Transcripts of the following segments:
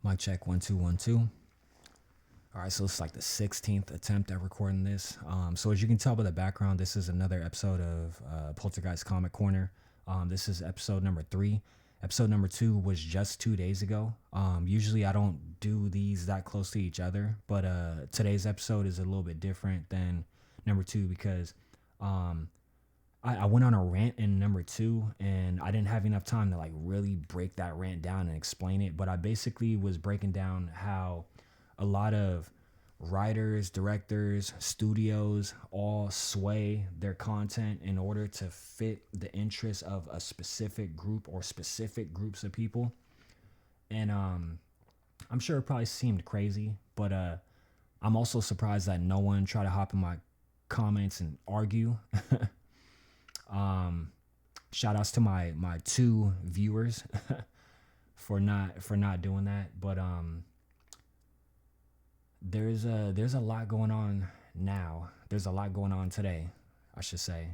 Mic check 1 2 1 2. All right, so it's like the 16th attempt at recording this. So as you can tell by the background, this is another episode of Poltergeist Comic Corner. This is episode number 3. Episode number 2 was just 2 days ago. Usually I don't do these that close to each other, but today's episode is a little bit different than number 2 because I went on a rant in number 2 and I didn't have enough time to like really break that rant down and explain it. But I basically was breaking down how a lot of writers, directors, studios all sway their content in order to fit the interests of a specific group or specific groups of people. And I'm sure it probably seemed crazy, but I'm also surprised that no one tried to hop in my comments and argue. Shout outs to my 2 viewers for not doing that. But there's a lot going on now. There's a lot going on today, I should say.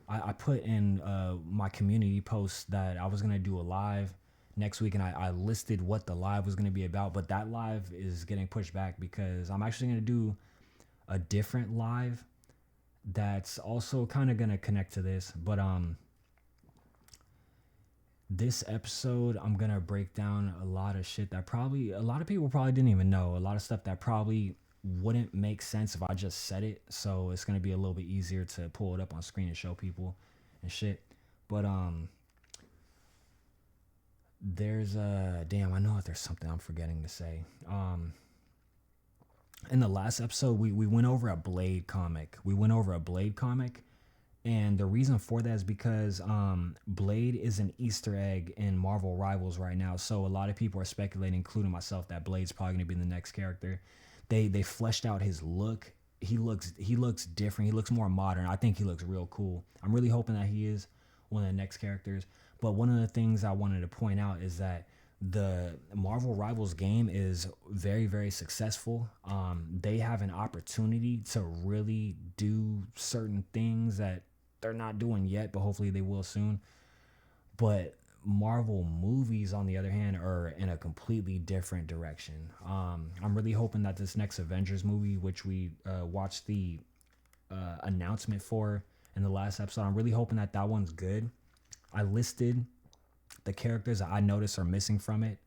I put in my community post that I was gonna do a live next week, and I listed what the live was gonna be about, but that live is getting pushed back because I'm actually gonna do a different live that's also kind of gonna connect to this. But this episode I'm gonna break down a lot of shit that probably a lot of people probably didn't even know, a lot of stuff that probably wouldn't make sense if I just said it. So it's gonna be a little bit easier to pull it up on screen and show people and shit. But there's damn, I know if there's something I'm forgetting to say. In the last episode, we went over a Blade comic. And the reason for that is because Blade is an Easter egg in Marvel Rivals right now. So a lot of people are speculating, including myself, that Blade's probably going to be the next character. They fleshed out his look. He looks different. He looks more modern. I think he looks real cool. I'm really hoping that he is one of the next characters. But one of the things I wanted to point out is that the Marvel Rivals game is very, very successful. They have an opportunity to really do certain things that they're not doing yet, but hopefully they will soon. But Marvel movies, on the other hand, are in a completely different direction. I'm really hoping that this next Avengers movie, which we watched the announcement for in the last episode, I'm really hoping that one's good. I listed the characters that I noticed are missing from it.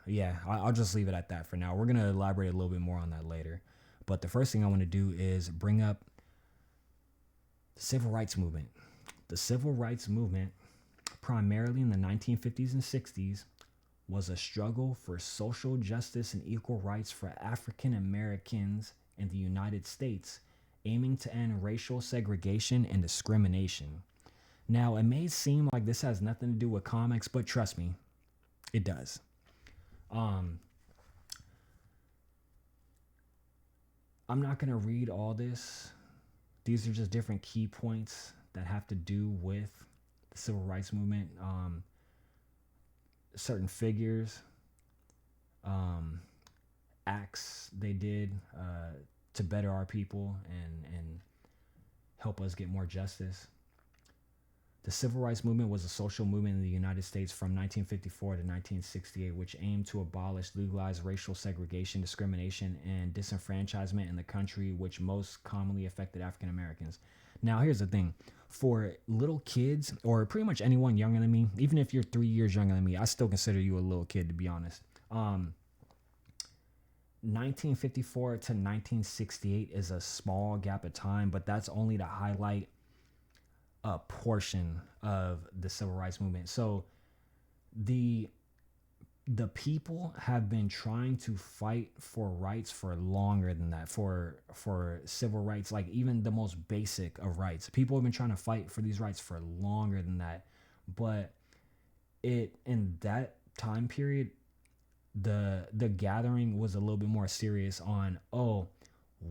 Yeah, I'll just leave it at that for now. We're going to elaborate a little bit more on that later. But the first thing I want to do is bring up the civil rights movement. The civil rights movement, primarily in the 1950s and 60s, was a struggle for social justice and equal rights for African Americans in the United States, aiming to end racial segregation and discrimination. Now, it may seem like this has nothing to do with comics, but trust me, it does. I'm not going to read all this. These are just different key points that have to do with the civil rights movement. Certain figures, acts they did to better our people and help us get more justice. The civil rights movement was a social movement in the United States from 1954 to 1968, which aimed to abolish legalized racial segregation, discrimination, and disenfranchisement in the country, which most commonly affected African Americans. Now, here's the thing. For little kids, or pretty much anyone younger than me, even if you're 3 years younger than me, I still consider you a little kid, to be honest. 1954 to 1968 is a small gap of time, but that's only to highlight a portion of the civil rights movement. So the people have been trying to fight for rights for longer than that, for civil rights, like even the most basic of rights. People have been trying to fight for these rights for longer than that. But in that time period, the gathering was a little bit more serious on,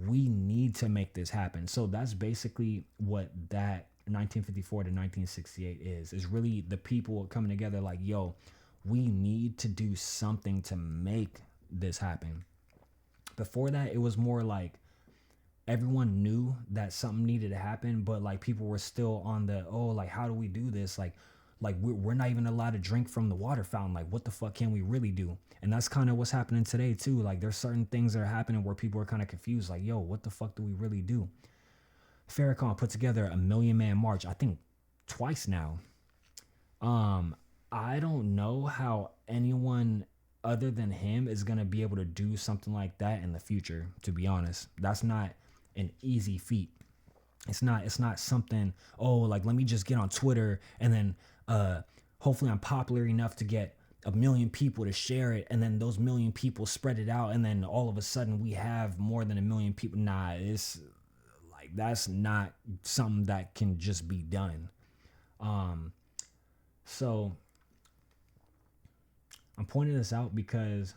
we need to make this happen. So that's basically what that 1954 to 1968 is really the people coming together like, we need to do something to make this happen. Before that, it was more like everyone knew that something needed to happen, but like people were still on the, like, how do we do this? Like, Like we're not even allowed to drink from the water fountain. Like what the fuck can we really do? And that's kind of what's happening today too. Like there's certain things that are happening where people are kind of confused. Like, yo, what the fuck do we really do? Farrakhan put together a 1,000,000-man march, I think twice now. I don't know how anyone other than him is gonna be able to do something like that in the future, to be honest. That's not an easy feat. It's not something, oh, like let me just get on Twitter and then hopefully I'm popular enough to get 1,000,000 people to share it, and then those 1,000,000 people spread it out, and then all of a sudden we have more than 1,000,000 people. Nah, it's like that's not something that can just be done. So I'm pointing this out because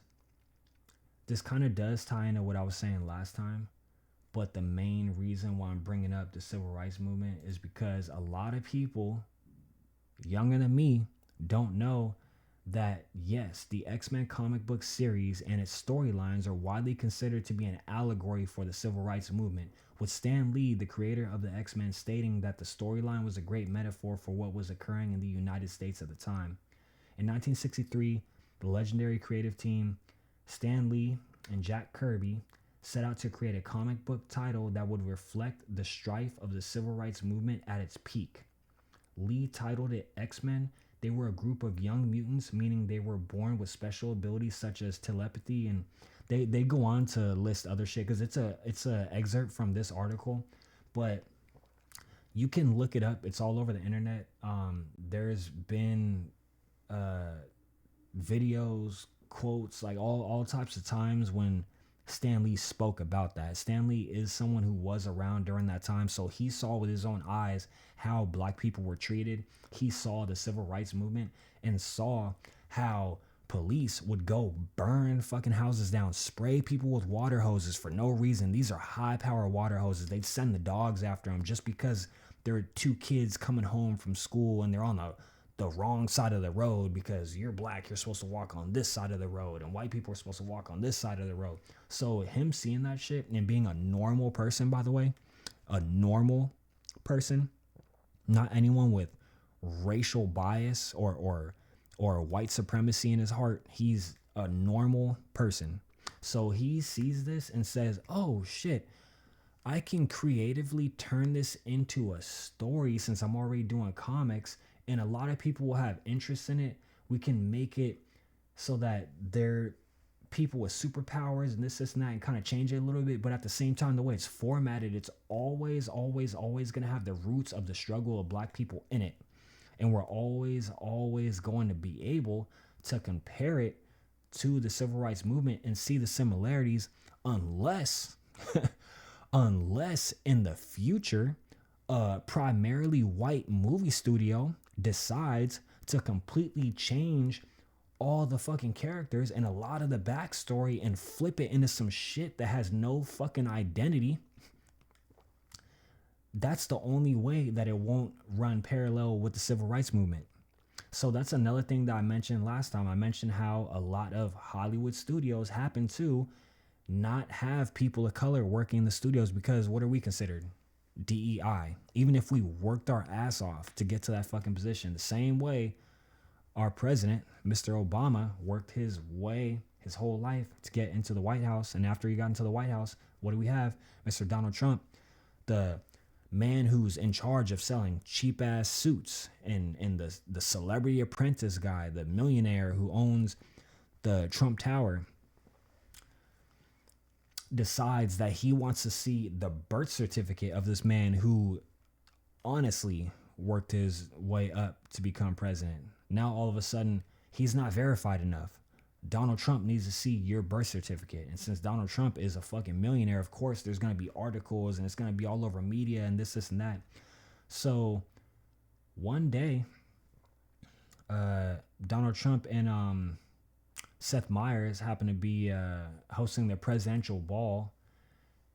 this kind of does tie into what I was saying last time. But the main reason why I'm bringing up the civil rights movement is because a lot of people younger than me don't know that, yes, the X-Men comic book series and its storylines are widely considered to be an allegory for the civil rights movement, with Stan Lee, the creator of the X-Men, stating that the storyline was a great metaphor for what was occurring in the United States at the time. In 1963, the legendary creative team, Stan Lee and Jack Kirby, set out to create a comic book title that would reflect the strife of the civil rights movement at its peak. Lee titled it X-Men. They were a group of young mutants, meaning they were born with special abilities such as telepathy, and they go on to list other shit because it's a excerpt from this article, but you can look it up. It's all over the internet. There's been videos, quotes, like all types of times when Stan Lee spoke about that. Stan Lee is someone who was around during that time, so he saw with his own eyes how black people were treated. He saw the civil rights movement and saw how police would go burn fucking houses down, spray people with water hoses for no reason. These are high power water hoses. They'd send the dogs after them just because there are two kids coming home from school and they're on the wrong side of the road because you're black, you're supposed to walk on this side of the road, and white people are supposed to walk on this side of the road. So him seeing that shit and being a normal person, by the way, a normal person, not anyone with racial bias or white supremacy in his heart. He's a normal person. So he sees this and says, oh shit, I can creatively turn this into a story since I'm already doing comics and a lot of people will have interest in it. We can make it so that they're people with superpowers and this and that and kind of change it a little bit. But at the same time, the way it's formatted, it's always going to have the roots of the struggle of black people in it. And we're always going to be able to compare it to the civil rights movement and see the similarities unless in the future, a primarily white movie studio decides to completely change all the fucking characters and a lot of the backstory and flip it into some shit that has no fucking identity. That's the only way that it won't run parallel with the civil rights movement. So that's another thing that I mentioned last time. I mentioned how a lot of Hollywood studios happen to not have people of color working in the studios because what are we considered? DEI. Even if we worked our ass off to get to that fucking position, the same way our president, Mr. Obama, worked his way his whole life to get into the White House. And after he got into the White House, what do we have? Mr. Donald Trump, the man who's in charge of selling cheap ass suits, and the celebrity apprentice guy, the millionaire who owns the Trump Tower, decides that he wants to see the birth certificate of this man who honestly worked his way up to become president. Now all of a sudden he's not verified enough. Donald Trump needs to see your birth certificate. And since Donald Trump is a fucking millionaire, of course there's going to be articles and it's going to be all over media and this and that. So one day, Donald Trump and Seth Meyers happened to be hosting the presidential ball,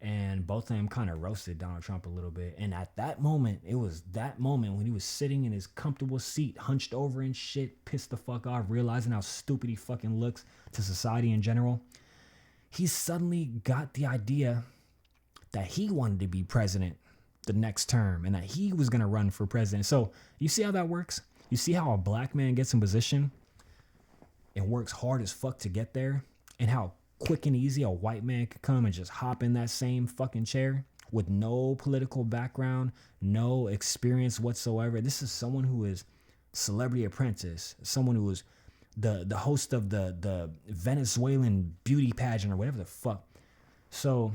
and both of them kind of roasted Donald Trump a little bit. And at that moment, it was that moment when he was sitting in his comfortable seat, hunched over and shit, pissed the fuck off, realizing how stupid he fucking looks to society in general. He suddenly got the idea that he wanted to be president the next term and that he was going to run for president. So you see how that works? You see how a black man gets in position and works hard as fuck to get there, and how quick and easy a white man could come and just hop in that same fucking chair with no political background, no experience whatsoever. This is someone who is Celebrity Apprentice, someone who is the host of the Venezuelan beauty pageant or whatever the fuck. So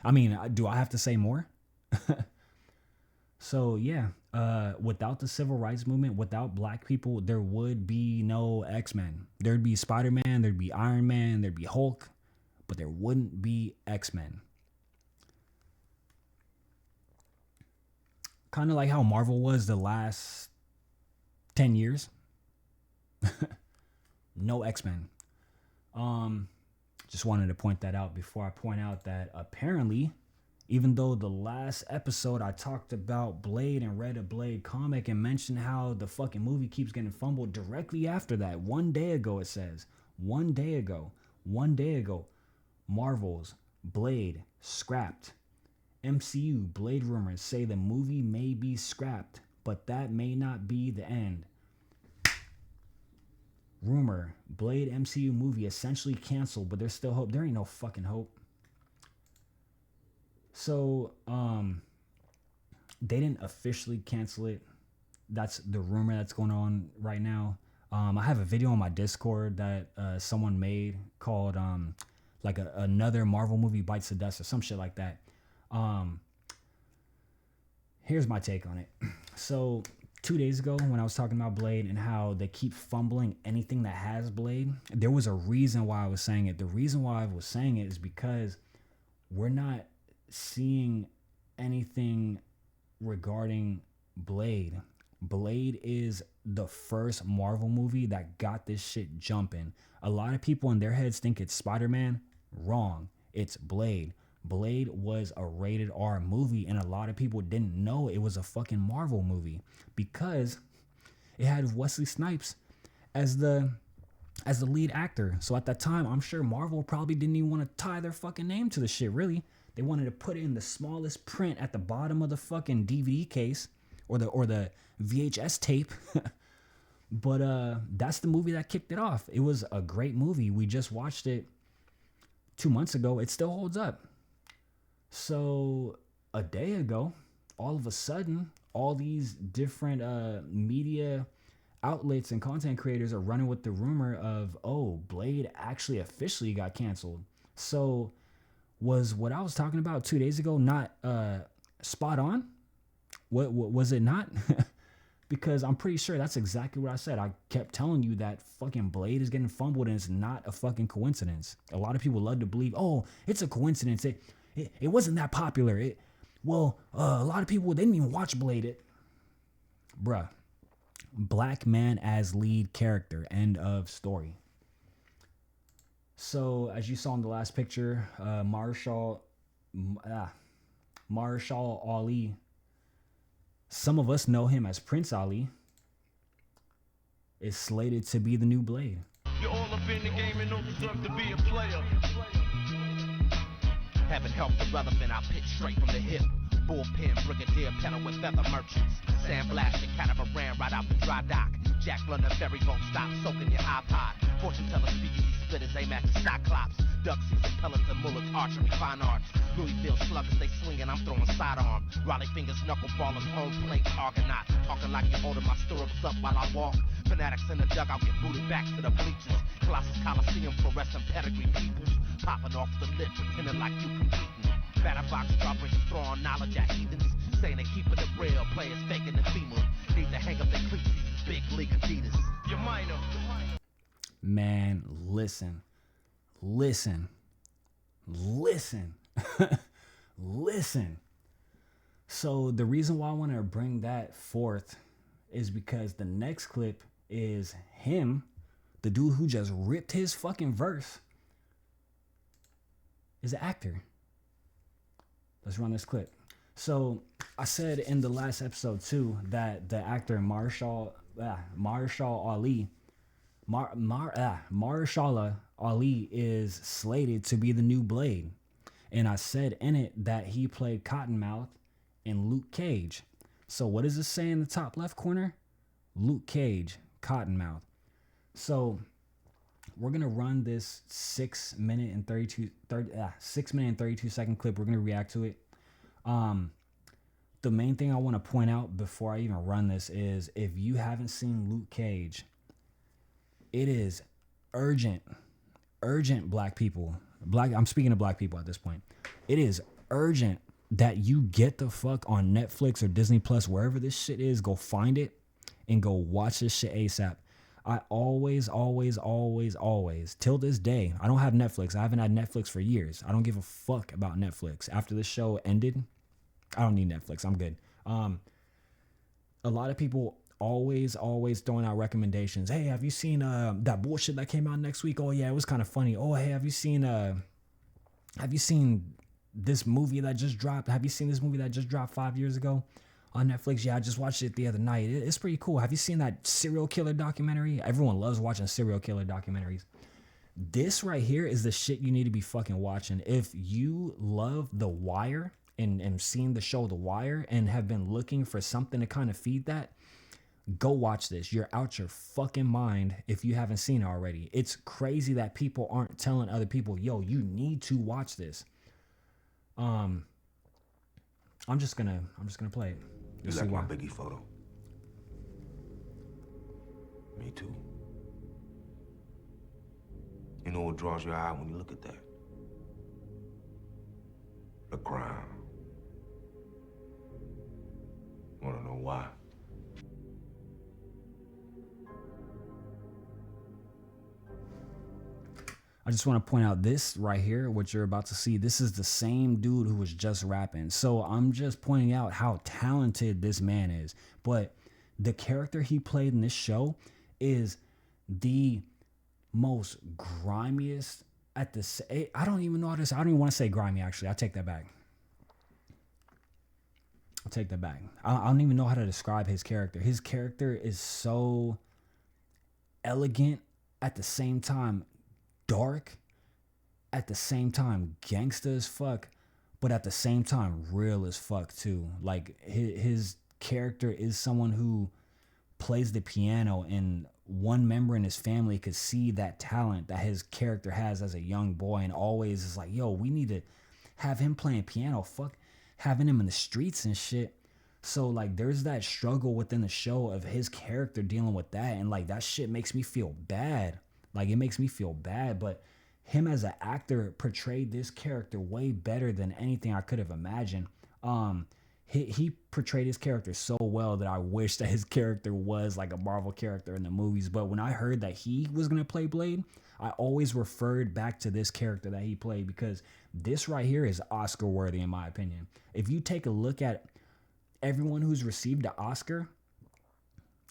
I mean, do I have to say more? So yeah, without the civil rights movement, without black people, there would be no X-Men. There'd be Spider-Man, there'd be Iron Man, there'd be Hulk, but there wouldn't be X-Men. Kind of like how Marvel was the last 10 years. No X-Men. Just wanted to point that out before I point out that apparently, even though the last episode I talked about Blade and read a Blade comic and mentioned how the fucking movie keeps getting fumbled, directly after that, one day ago, Marvel's Blade scrapped. MCU Blade rumors say the movie may be scrapped, but that may not be the end. Rumor, Blade MCU movie essentially canceled, but there's still hope. There ain't no fucking hope. So, they didn't officially cancel it. That's the rumor that's going on right now. I have a video on my Discord that someone made called like another Marvel movie bites the dust or some shit like that. Here's my take on it. So 2 days ago when I was talking about Blade and how they keep fumbling anything that has Blade, there was a reason why I was saying it. The reason why I was saying it is because we're not seeing anything regarding Blade. Blade is the first Marvel movie that got this shit jumping. A lot of people in their heads think it's Spider-Man. Wrong. It's Blade. Blade was a rated R movie, and a lot of people didn't know it was a fucking Marvel movie because it had Wesley Snipes as the lead actor. So at that time, I'm sure Marvel probably didn't even want to tie their fucking name to the shit, really. They wanted to put it in the smallest print at the bottom of the fucking DVD case or the VHS tape. But that's the movie that kicked it off. It was a great movie. We just watched it 2 months ago. It still holds up. So a day ago, all of a sudden, all these different media outlets and content creators are running with the rumor of, oh, Blade actually officially got canceled. So was what I was talking about 2 days ago not spot on? What was it not? Because I'm pretty sure that's exactly what I said. I kept telling you that fucking Blade is getting fumbled and it's not a fucking coincidence. A lot of people love to believe, oh, it's a coincidence. It wasn't that popular. A lot of people didn't even watch Blade. Bruh. Black man as lead character. End of story. So, as you saw in the last picture, Marshall Ali. Some of us know him as Prince Ali. Is slated to be the new Blade. You're all up in the game and don't deserve to be a player. Haven't helped irrelevant, I pitch straight from the hip. Bullpen, brigadier, pedal with feather merchants. Sandblasting, catamaran right out the dry dock. Jack London ferry won't stop soaking your iPod. Fortune teller speakeasy splitters aim at the Cyclops. Duck season pellets and mullets, archery, fine arts. Louisville sluggers, they swinging, I'm throwing sidearm. Raleigh fingers, knuckleballers, home plate, argonauts. Talking like you're holding my stirrups up while I walk. Fanatics in the dugout get booted back to the bleachers. Colossus Coliseum, fluorescent pedigree peoples. Popping off the lip, pretending like you competing. Batter box strawberries, throwing knowledge at heathens. Saying they keeping it real, players faking the FEMA. Need to hang up their cleats, big league Adidas. You're minor. Man, listen. Listen. So the reason why I want to bring that forth is because the next clip is him, the dude who just ripped his fucking verse, is an actor. Let's run this clip. So I said in the last episode too that the actor Marshall Ali is slated to be the new Blade. And I said in it that he played Kottonmouth in Luke Cage. So what does it say in the top left corner? Luke Cage, Kottonmouth. So we're gonna run this 6 minute and 32 second clip. We're gonna react to it. The main thing I want to point out before I even run this is, if you haven't seen Luke Cage, it is urgent, black people. I'm speaking to black people at this point. It is urgent that you get the fuck on Netflix or Disney Plus, wherever this shit is. Go find it and go watch this shit ASAP. I always, till this day, I don't have Netflix. I haven't had Netflix for years. I don't give a fuck about Netflix. After the show ended, I don't need Netflix. I'm good. A lot of people always throwing out recommendations. Hey, have you seen that bullshit that came out next week? Oh yeah, it was kind of funny. Oh hey, have you seen this movie that just dropped? Have you seen this movie that just dropped 5 years ago on Netflix? Yeah, I just watched it the other night. It's pretty cool. Have you seen that serial killer documentary? Everyone loves watching serial killer documentaries. This right here is the shit you need to be fucking watching. If you love The Wire and seen the show The Wire and have been looking for something to kind of feed that, go watch this. You're out your fucking mind if you haven't seen it already. It's crazy that people aren't telling other people, yo, you need to watch this. I'm just gonna play it. You like my Biggie photo? Me too. You know what draws your eye when you look at that? The crown. Wanna know why? I just want to point out this right here, what you're about to see. This is the same dude who was just rapping. So I'm just pointing out how talented this man is. But the character he played in this show is the most grimiest at the... I don't even know how to say... I don't even want to say grimy, actually. I take that back. I don't even know how to describe his character. His character is so elegant, at the same time dark, at the same time gangsta as fuck, but at the same time real as fuck too. Like his character is someone who plays the piano, and one member in his family could see that talent that his character has as a young boy, and always is like, yo, we need to have him playing piano. Fuck having him in the streets and shit. So like there's that struggle within the show of his character dealing with that, and like that shit makes me feel bad. Like it makes me feel bad, but him as an actor portrayed this character way better than anything I could have imagined. He portrayed his character so well that I wish that his character was like a Marvel character in the movies. But when I heard that he was gonna play Blade, I always referred back to this character that he played, because this right here is Oscar worthy in my opinion. If you take a look at everyone who's received an Oscar,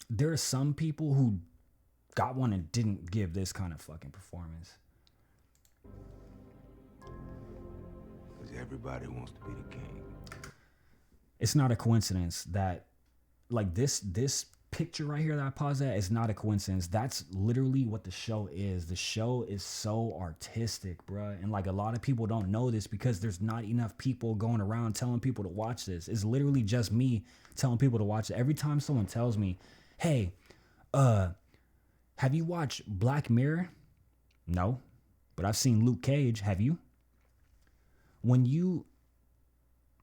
there are some people who got one and didn't give this kind of fucking performance. Because everybody wants to be the king. It's not a coincidence that like this picture right here that I paused at is not a coincidence. That's literally what the show is. The show is so artistic, bruh. And like a lot of people don't know this because there's not enough people going around telling people to watch this. It's literally just me telling people to watch it. Every time someone tells me, hey, have you watched Black Mirror? No, but I've seen Luke Cage. Have you? When you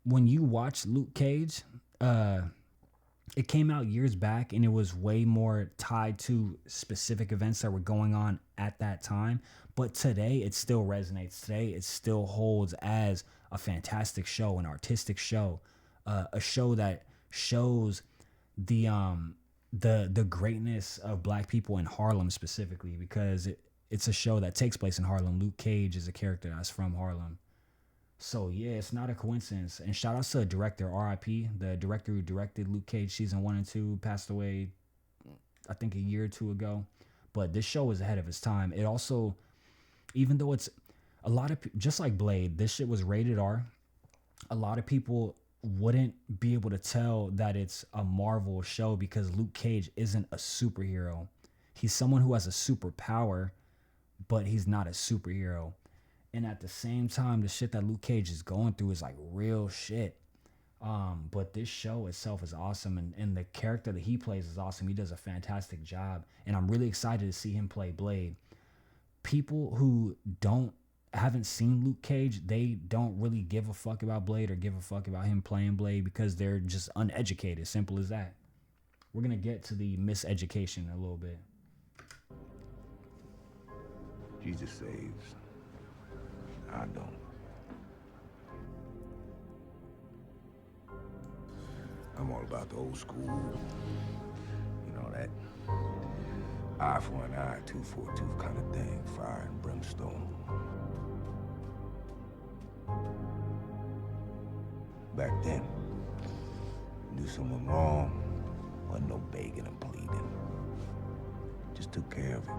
watch Luke Cage, it came out years back and it was way more tied to specific events that were going on at that time. But today it still resonates. Today it still holds as a fantastic show, an artistic show, a show that shows the greatness of black people in Harlem specifically, because it's a show that takes place in Harlem. Luke Cage is a character that's from Harlem. So yeah, it's not a coincidence. And shout out to the director, R.I.P. The director who directed Luke Cage season 1 and 2 passed away, I think a year or two ago. But this show is ahead of its time. It also, even though it's a lot of, just like Blade, this shit was rated R. A lot of people wouldn't be able to tell that it's a Marvel show because Luke Cage isn't a superhero. He's someone who has a superpower, but he's not a superhero. and at the same time, the shit that Luke Cage is going through is like real shit. But this show itself is awesome, and the character that he plays is awesome. He does a fantastic job, and I'm really excited to see him play Blade. People who haven't seen Luke Cage, they don't really give a fuck about Blade or give a fuck about him playing Blade because they're just uneducated. Simple as that. We're gonna get to the miseducation in a little bit. Jesus saves. I don't. I'm all about the old school. You know, that eye for an eye, tooth for a tooth kind of thing. Fire and brimstone. Back then, do someone wrong, wasn't no begging and pleading. Just took care of it.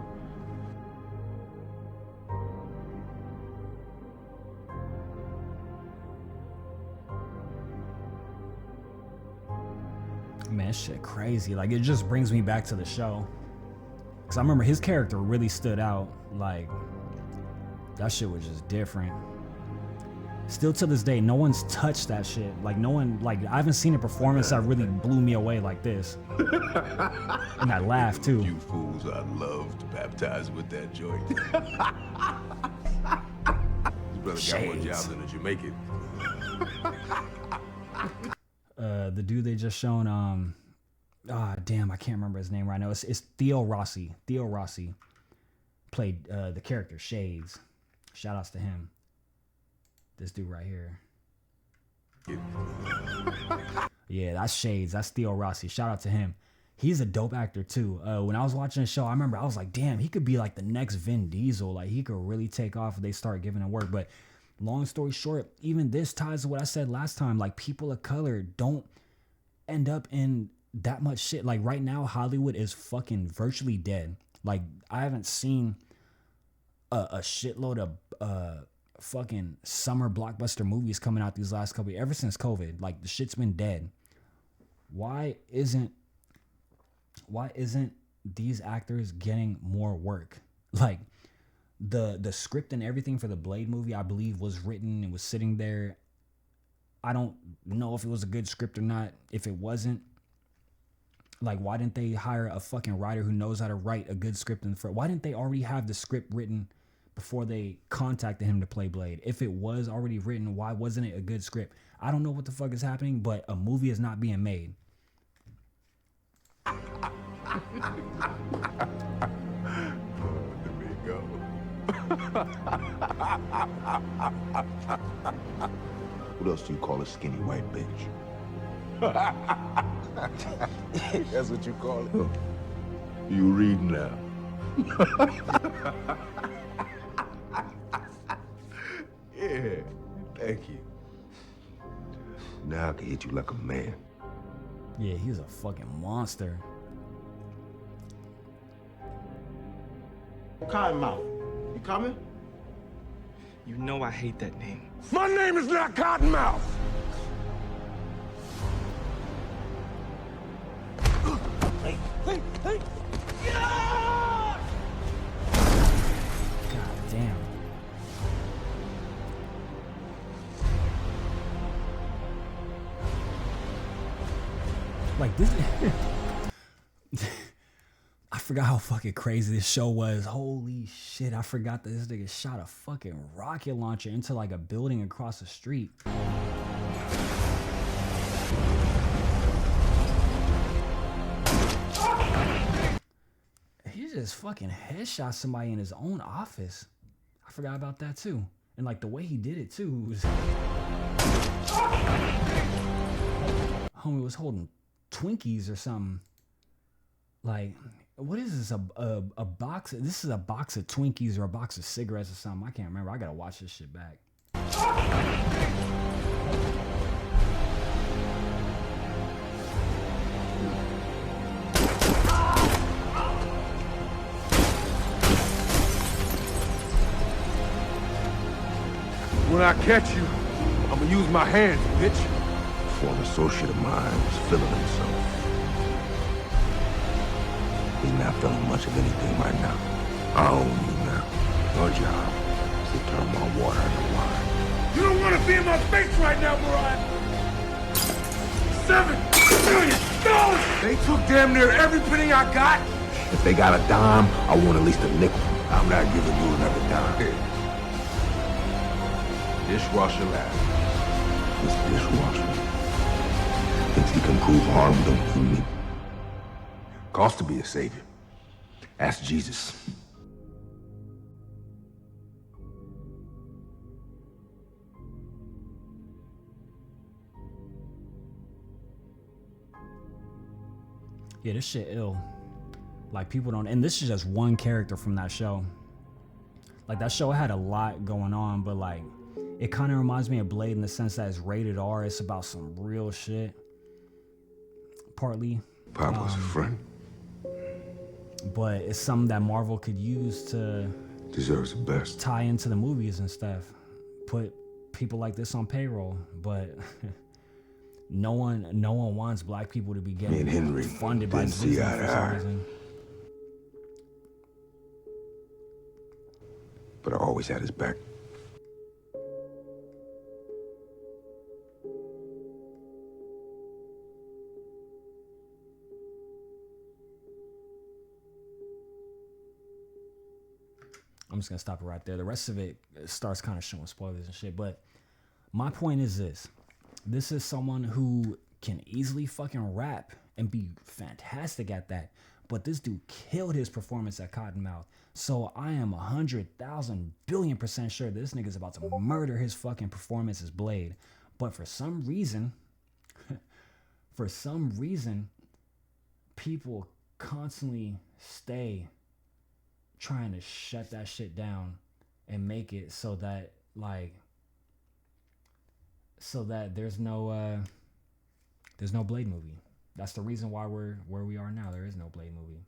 Man, shit crazy. Like, it just brings me back to the show. Because I remember his character really stood out. Like, that shit was just different. Still to this day, no one's touched that shit. Like, no one, like, I haven't seen a performance that really blew me away like this. And I laughed, too. You fools I love to baptize with that joint. This brother got more jobs than a Jamaican. The dude they just shown, damn, I can't remember his name right now. It's Theo Rossi. Theo Rossi played the character Shades. Shout outs to him. This dude right here. Yeah, that's Shades. That's Theo Rossi. Shout out to him. He's a dope actor too. When I was watching the show, I remember I was like, damn, he could be like the next Vin Diesel. Like, he could really take off if they start giving him work. But long story short, even this ties to what I said last time. Like, people of color don't end up in that much shit. Like, right now, Hollywood is fucking virtually dead. Like, I haven't seen a shitload of fucking summer blockbuster movies coming out these last couple years, ever since COVID. Like, the shit's been dead. Why isn't these actors getting more work? Like, the script and everything for the Blade movie, I believe, was written and was sitting there. I don't know if it was a good script or not. If it wasn't, like, why didn't they hire a fucking writer who knows how to write a good script? Why didn't they already have the script written before they contacted him to play Blade? If it was already written, why wasn't it a good script? I don't know what the fuck is happening, but a movie is not being made. Let me go. What else do you call a skinny white bitch? That's what you call it? You read now. Yeah, thank you. Now I can hit you like a man. Yeah, he's a fucking monster. Kottonmouth, you coming? You know I hate that name. My name is not Kottonmouth! Hey! God damn. Like, this I forgot how fucking crazy this show was. Holy shit, I forgot that this nigga shot a fucking rocket launcher into like a building across the street. He just fucking headshot somebody in his own office. I forgot about that too. And like the way he did it too was... Homie was holding Twinkies or something. Like, what is this? A box? This is a box of Twinkies or a box of cigarettes or something. I can't remember. I gotta watch this shit back. When I catch you, I'm gonna use my hands, bitch. A former associate of mine was feeling himself. He's not feeling much of anything right now. I own you now. Your job is to Turn my water into wine. You don't want to be in my face right now, Mariah. $7 million! They took damn near every penny I got. If they got a dime, I want at least a nickel. I'm not giving you another dime. Here. Dishwasher lad. This dishwasher thinks he can prove harm done to me. Cost to be a savior. Ask Jesus. Yeah, this shit ill. Like, people don't, and this is just one character from that show. Like, that show had a lot going on, but like, it kind of reminds me of Blade in the sense that it's rated R. It's about some real shit. Partly. Papa's a friend. But it's something that Marvel could use to Deserves the best. tie into the movies and stuff. Put people like this on payroll, but no one wants black people to be Me getting and Henry funded by didn't see Disney eye for to some eye. reason. But I always had his back. I'm just gonna stop it right there. The rest of it starts kind of showing spoilers and shit. But my point is this: this is someone who can easily fucking rap and be fantastic at that. But this dude killed his performance at Kottonmouth. So I am 100,000,000,000,000% sure this nigga's about to murder his fucking performance as Blade. But for some reason, people constantly stay trying to shut that shit down and make it so that there's no Blade movie. That's the reason why we're where we are now. There is no Blade movie.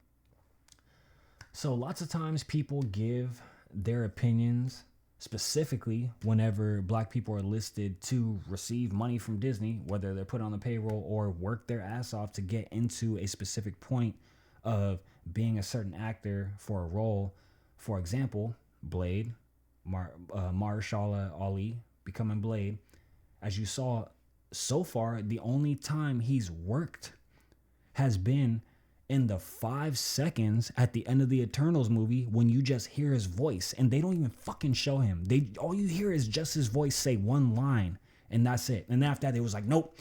So lots of times people give their opinions, specifically whenever black people are listed to receive money from Disney, whether they're put on the payroll or work their ass off to get into a specific point of being a certain actor for a role. For example, Blade, Mahershala Ali becoming Blade. As you saw so far, the only time he's worked has been in the 5 seconds at the end of the Eternals movie when you just hear his voice and they don't even fucking show him. All you hear is just his voice say one line and that's it. And after that, they was like, nope,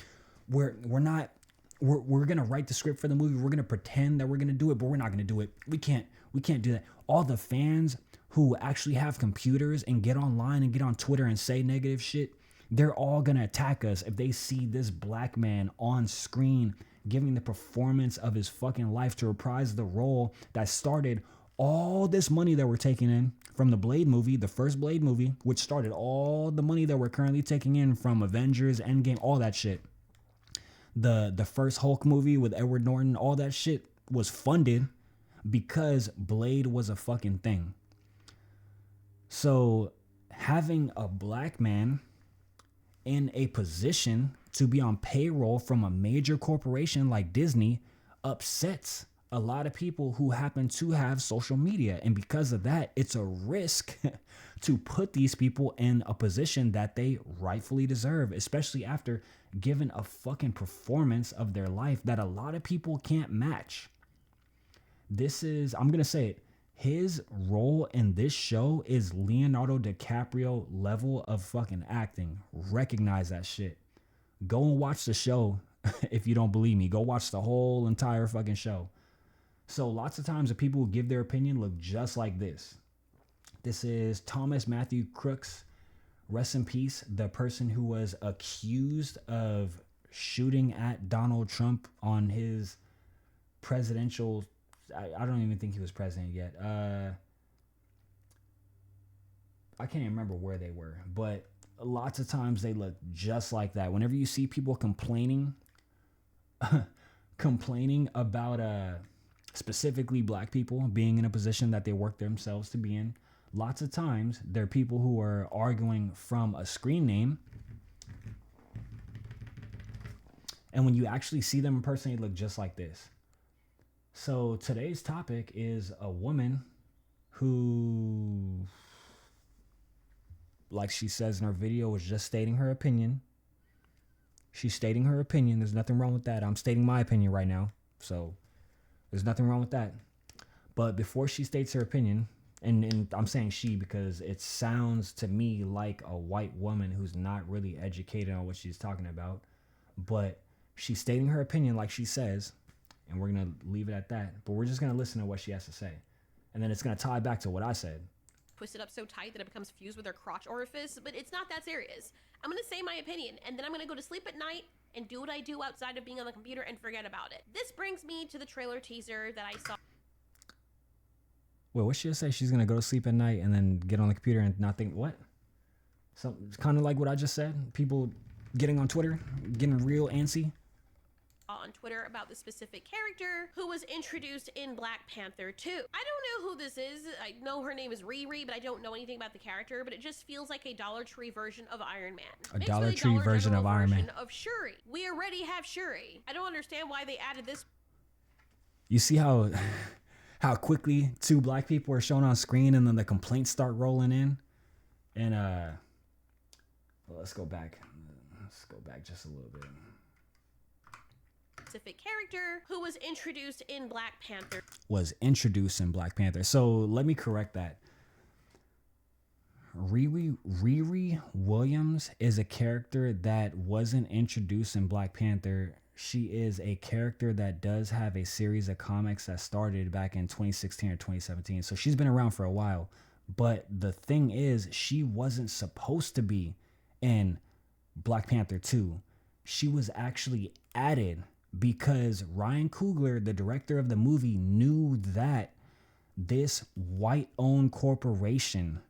we're gonna write the script for the movie. We're gonna pretend that we're gonna do it, but we're not gonna do it. We can't do that. All the fans who actually have computers and get online and get on Twitter and say negative shit, they're all gonna attack us if they see this black man on screen giving the performance of his fucking life to reprise the role that started all this money that we're taking in from the Blade movie, the first Blade movie, which started all the money that we're currently taking in from Avengers, Endgame, all that shit. The first Hulk movie with Edward Norton, all that shit was funded because Blade was a fucking thing. So having a black man in a position to be on payroll from a major corporation like Disney upsets a lot of people who happen to have social media. And because of that, it's a risk to put these people in a position that they rightfully deserve, especially after giving a fucking performance of their life that a lot of people can't match. I'm going to say it, his role in this show is Leonardo DiCaprio level of fucking acting. Recognize that shit. Go and watch the show. If you don't believe me, go watch the whole entire fucking show. So lots of times the people who give their opinion look just like this. This is Thomas Matthew Crooks. Rest in peace. The person who was accused of shooting at Donald Trump on his presidential, I don't even think he was president yet. I can't even remember where they were, but lots of times they look just like that. Whenever you see people complaining about specifically black people being in a position that they work themselves to be in, lots of times there are people who are arguing from a screen name, and when you actually see them in person, they look just like this. So today's topic is a woman who like she says in her video, is just stating her opinion. She's stating her opinion. There's nothing wrong with that. I'm stating my opinion right now. So there's nothing wrong with that. But before she states her opinion, and I'm saying she because it sounds to me like a white woman who's not really educated on what she's talking about. But she's stating her opinion like she says, and we're going to leave it at that. But we're just going to listen to what she has to say. And then it's going to tie back to what I said. Twisted up so tight that it becomes fused with their crotch orifice, but it's not that serious. I'm gonna say my opinion, and then I'm gonna go to sleep at night and do what I do outside of being on the computer and forget about it. This brings me to the trailer teaser that I saw. Wait, what she say? She's gonna go to sleep at night and then get on the computer and not think what? So it's kind of like what I just said. People getting on Twitter, getting real antsy. On Twitter about the specific character who was introduced in Black Panther 2. I don't know who this is. I know her name is Riri, but I don't know anything about the character, but it just feels like a Dollar Tree version of Iron Man. A Dollar Tree version of Iron Man. Of Shuri. We already have Shuri. I don't understand why they added this. You see how quickly two black people are shown on screen and then the complaints start rolling in? And well, let's go back. Let's go back just a little bit. Specific character who was introduced in Black Panther. So let me correct that. Riri Williams is a character that wasn't introduced in Black Panther. She is a character that does have a series of comics that started back in 2016 or 2017. So she's been around for a while. But the thing is, she wasn't supposed to be in Black Panther 2. She was actually added because Ryan Coogler, the director of the movie, knew that this white-owned corporation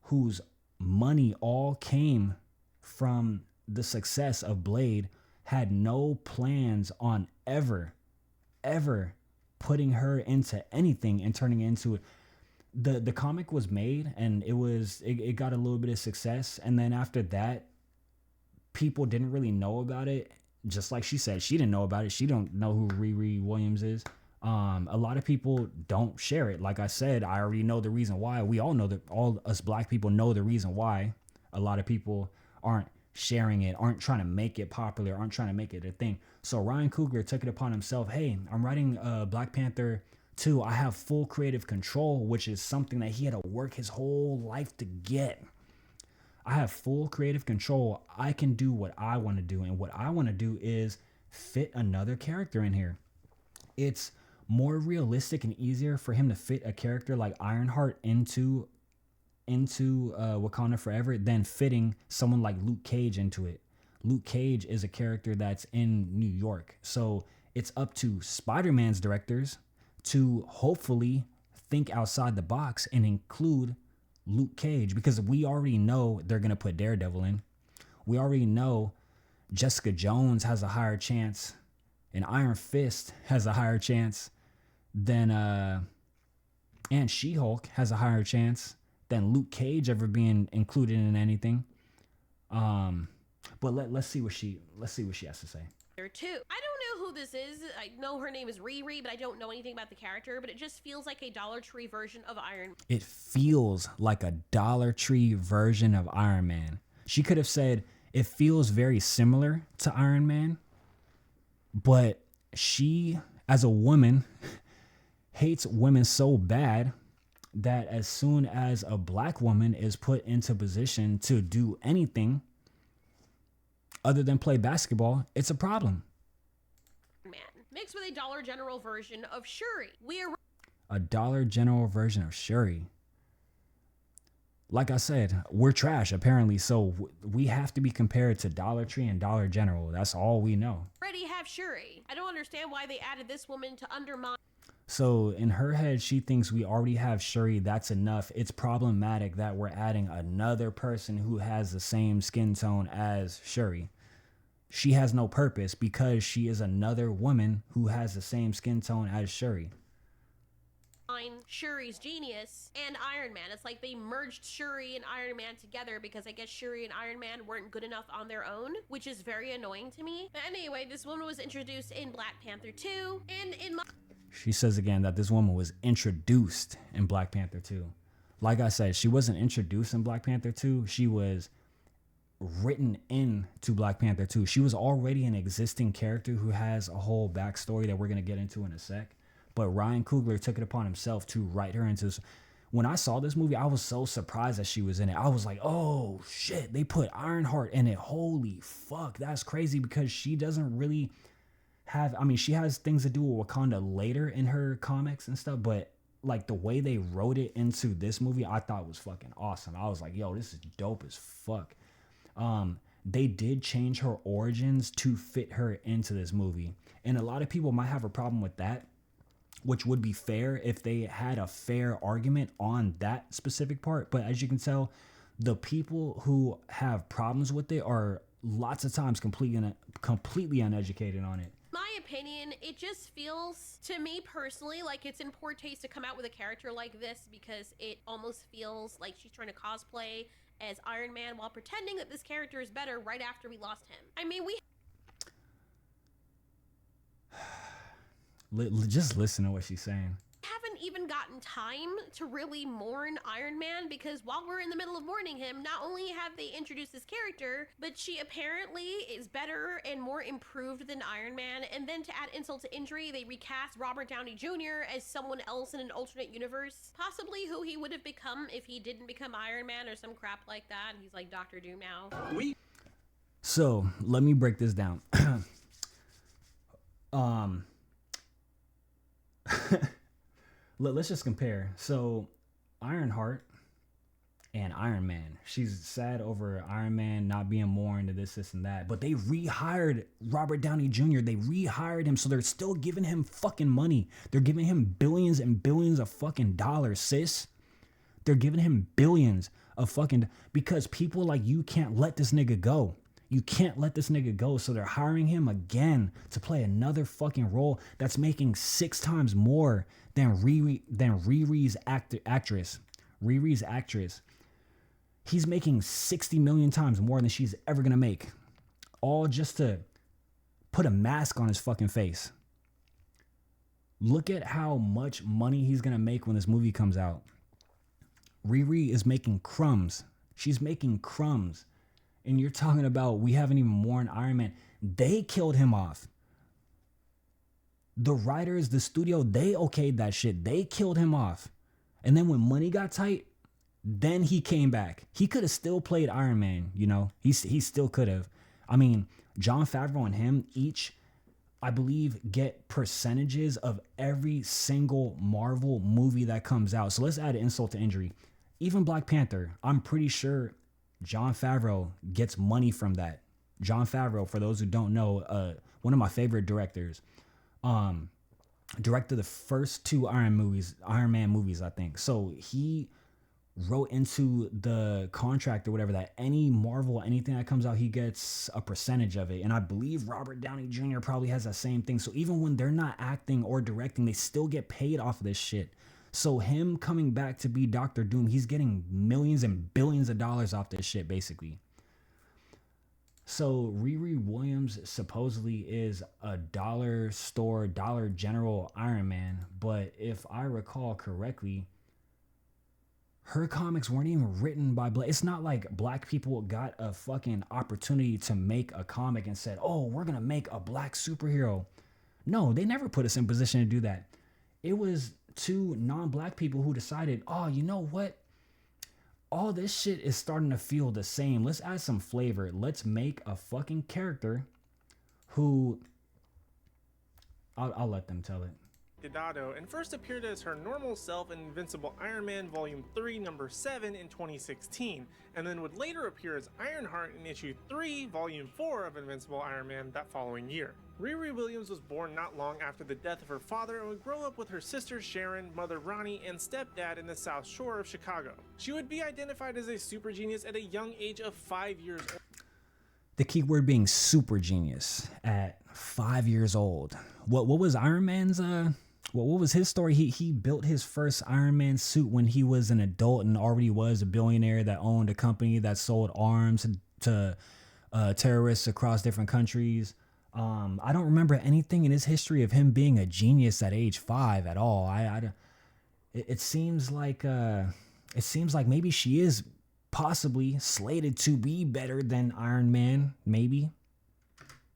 whose money all came from the success of Blade had no plans on ever putting her into anything and turning it into it. The comic was made and it got a little bit of success, and then after that people didn't really know about it. Just like she said, she didn't know about it. She don't know who Riri Williams is. A lot of people don't share it. Like I said, I already know the reason why. We all know that all us black people know the reason why a lot of people aren't sharing it, aren't trying to make it popular, aren't trying to make it a thing. So Ryan Coogler took it upon himself. Hey, I'm writing Black Panther 2. I have full creative control, which is something that he had to work his whole life to get. I have full creative control. I can do what I want to do. And what I want to do is fit another character in here. It's more realistic and easier for him to fit a character like Ironheart into Wakanda Forever than fitting someone like Luke Cage into it. Luke Cage is a character that's in New York. So it's up to Spider-Man's directors to hopefully think outside the box and include Luke Cage, because we already know they're going to put Daredevil in. We already know Jessica Jones has a higher chance and Iron Fist has a higher chance than and She-Hulk has a higher chance than Luke Cage ever being included in anything. But let's see what she has to say. Too. I don't know who this is. I know her name is Riri, but I don't know anything about the character, but it just feels like a Dollar Tree version of Iron Man. It feels like a Dollar Tree version of Iron Man. She could have said it feels very similar to Iron Man, but she, as a woman, hates women so bad that as soon as a black woman is put into position to do anything other than play basketball, it's a problem. Man, mixed with a Dollar General version of Shuri. A Dollar General version of Shuri. Like I said, we're trash apparently, so we have to be compared to Dollar Tree and Dollar General. That's all we know. Already have Shuri. I don't understand why they added this woman to undermine. So in her head, she thinks we already have Shuri. That's enough. It's problematic that we're adding another person who has the same skin tone as Shuri. She has no purpose because she is another woman who has the same skin tone as Shuri. Shuri's genius and Iron Man. It's like they merged Shuri and Iron Man together because I guess Shuri and Iron Man weren't good enough on their own, which is very annoying to me. But anyway, this woman was introduced in Black Panther 2, and in my... She says again that this woman was introduced in Black Panther 2. like I said, she wasn't introduced in Black Panther 2. She was written into Black Panther 2. She was already an existing character who has a whole backstory that we're going to get into in a sec. But Ryan Coogler took it upon himself to write her into this. When I saw this movie, I was so surprised that she was in it. I was like, oh shit, they put Ironheart in it. Holy fuck, that's crazy, because she doesn't really have, I mean, she has things to do with Wakanda later in her comics and stuff, but like the way they wrote it into this movie, I thought was fucking awesome. I was like, yo, this is dope as fuck. They did change her origins to fit her into this movie. And a lot of people might have a problem with that, which would be fair if they had a fair argument on that specific part. But as you can tell, the people who have problems with it are lots of times completely uneducated on it. My opinion, it just feels to me personally like it's in poor taste to come out with a character like this, because it almost feels like she's trying to cosplay as Iron Man while pretending that this character is better right after we lost him. I mean, we just listen to what she's saying. haven't even gotten time to really mourn Iron Man, because while we're in the middle of mourning him, not only have they introduced this character, but she apparently is better and more improved than Iron Man. And then to add insult to injury, they recast Robert Downey Jr. as someone else in an alternate universe, possibly who he would have become if he didn't become Iron Man or some crap like that. And he's like Doctor Doom now. So let me break this down. Let's just compare. So Ironheart and Iron Man. She's sad over Iron Man not being mourned and this and that. But they rehired Robert Downey Jr. They rehired him, so they're still giving him fucking money. They're giving him billions and billions of fucking dollars, sis. They're giving him billions of fucking, because people like you can't let this nigga go. You can't let this nigga go. So they're hiring him again to play another fucking role that's making 6 times more than Riri's actress. Riri's actress. He's making 60 million times more than she's ever gonna make. All just to put a mask on his fucking face. Look at how much money he's gonna make when this movie comes out. Riri is making crumbs. She's making crumbs. And you're talking about we haven't even mourned Iron Man. They killed him off. The writers, the studio, they okayed that shit. They killed him off. And then when money got tight, then he came back. He could have still played Iron Man, you know? He still could have. I mean, Jon Favreau and him each, I believe, get percentages of every single Marvel movie that comes out. So let's add an insult to injury. Even Black Panther, I'm pretty sure Jon Favreau gets money from that. Jon Favreau, for those who don't know, one of my favorite directors, directed the first 2 Iron Man movies, I think. So he wrote into the contract or whatever that any Marvel, anything that comes out, he gets a percentage of it. And I believe Robert Downey Jr. probably has that same thing. So even when they're not acting or directing, they still get paid off of this shit. So him coming back to be Doctor Doom, he's getting millions and billions of dollars off this shit, basically. So Riri Williams supposedly is a dollar store, Dollar General Iron Man. But if I recall correctly, her comics weren't even written by black. It's not like black people got a fucking opportunity to make a comic and said, oh, we're going to make a black superhero. No, they never put us in position to do that. It was 2 non-black people who decided, oh, you know what? All this shit is starting to feel the same. Let's add some flavor. Let's make a fucking character who... I'll let them tell it. Didado, and first appeared as her normal self in Invincible Iron Man Volume 3, Number 7 in 2016, and then would later appear as Ironheart in Issue 3, Volume 4 of Invincible Iron Man that following year. Riri Williams was born not long after the death of her father and would grow up with her sister Sharon, mother Ronnie, and stepdad in the South Shore of Chicago. She would be identified as a super genius at a young age of 5 years old. The key word being super genius at 5 years old. What was Iron Man's what was his story? He built his first Iron Man suit when he was an adult and already was a billionaire that owned a company that sold arms to terrorists across different countries. I don't remember anything in his history of him being a genius at age 5 at all. It seems like it seems like maybe she is possibly slated to be better than Iron Man, maybe.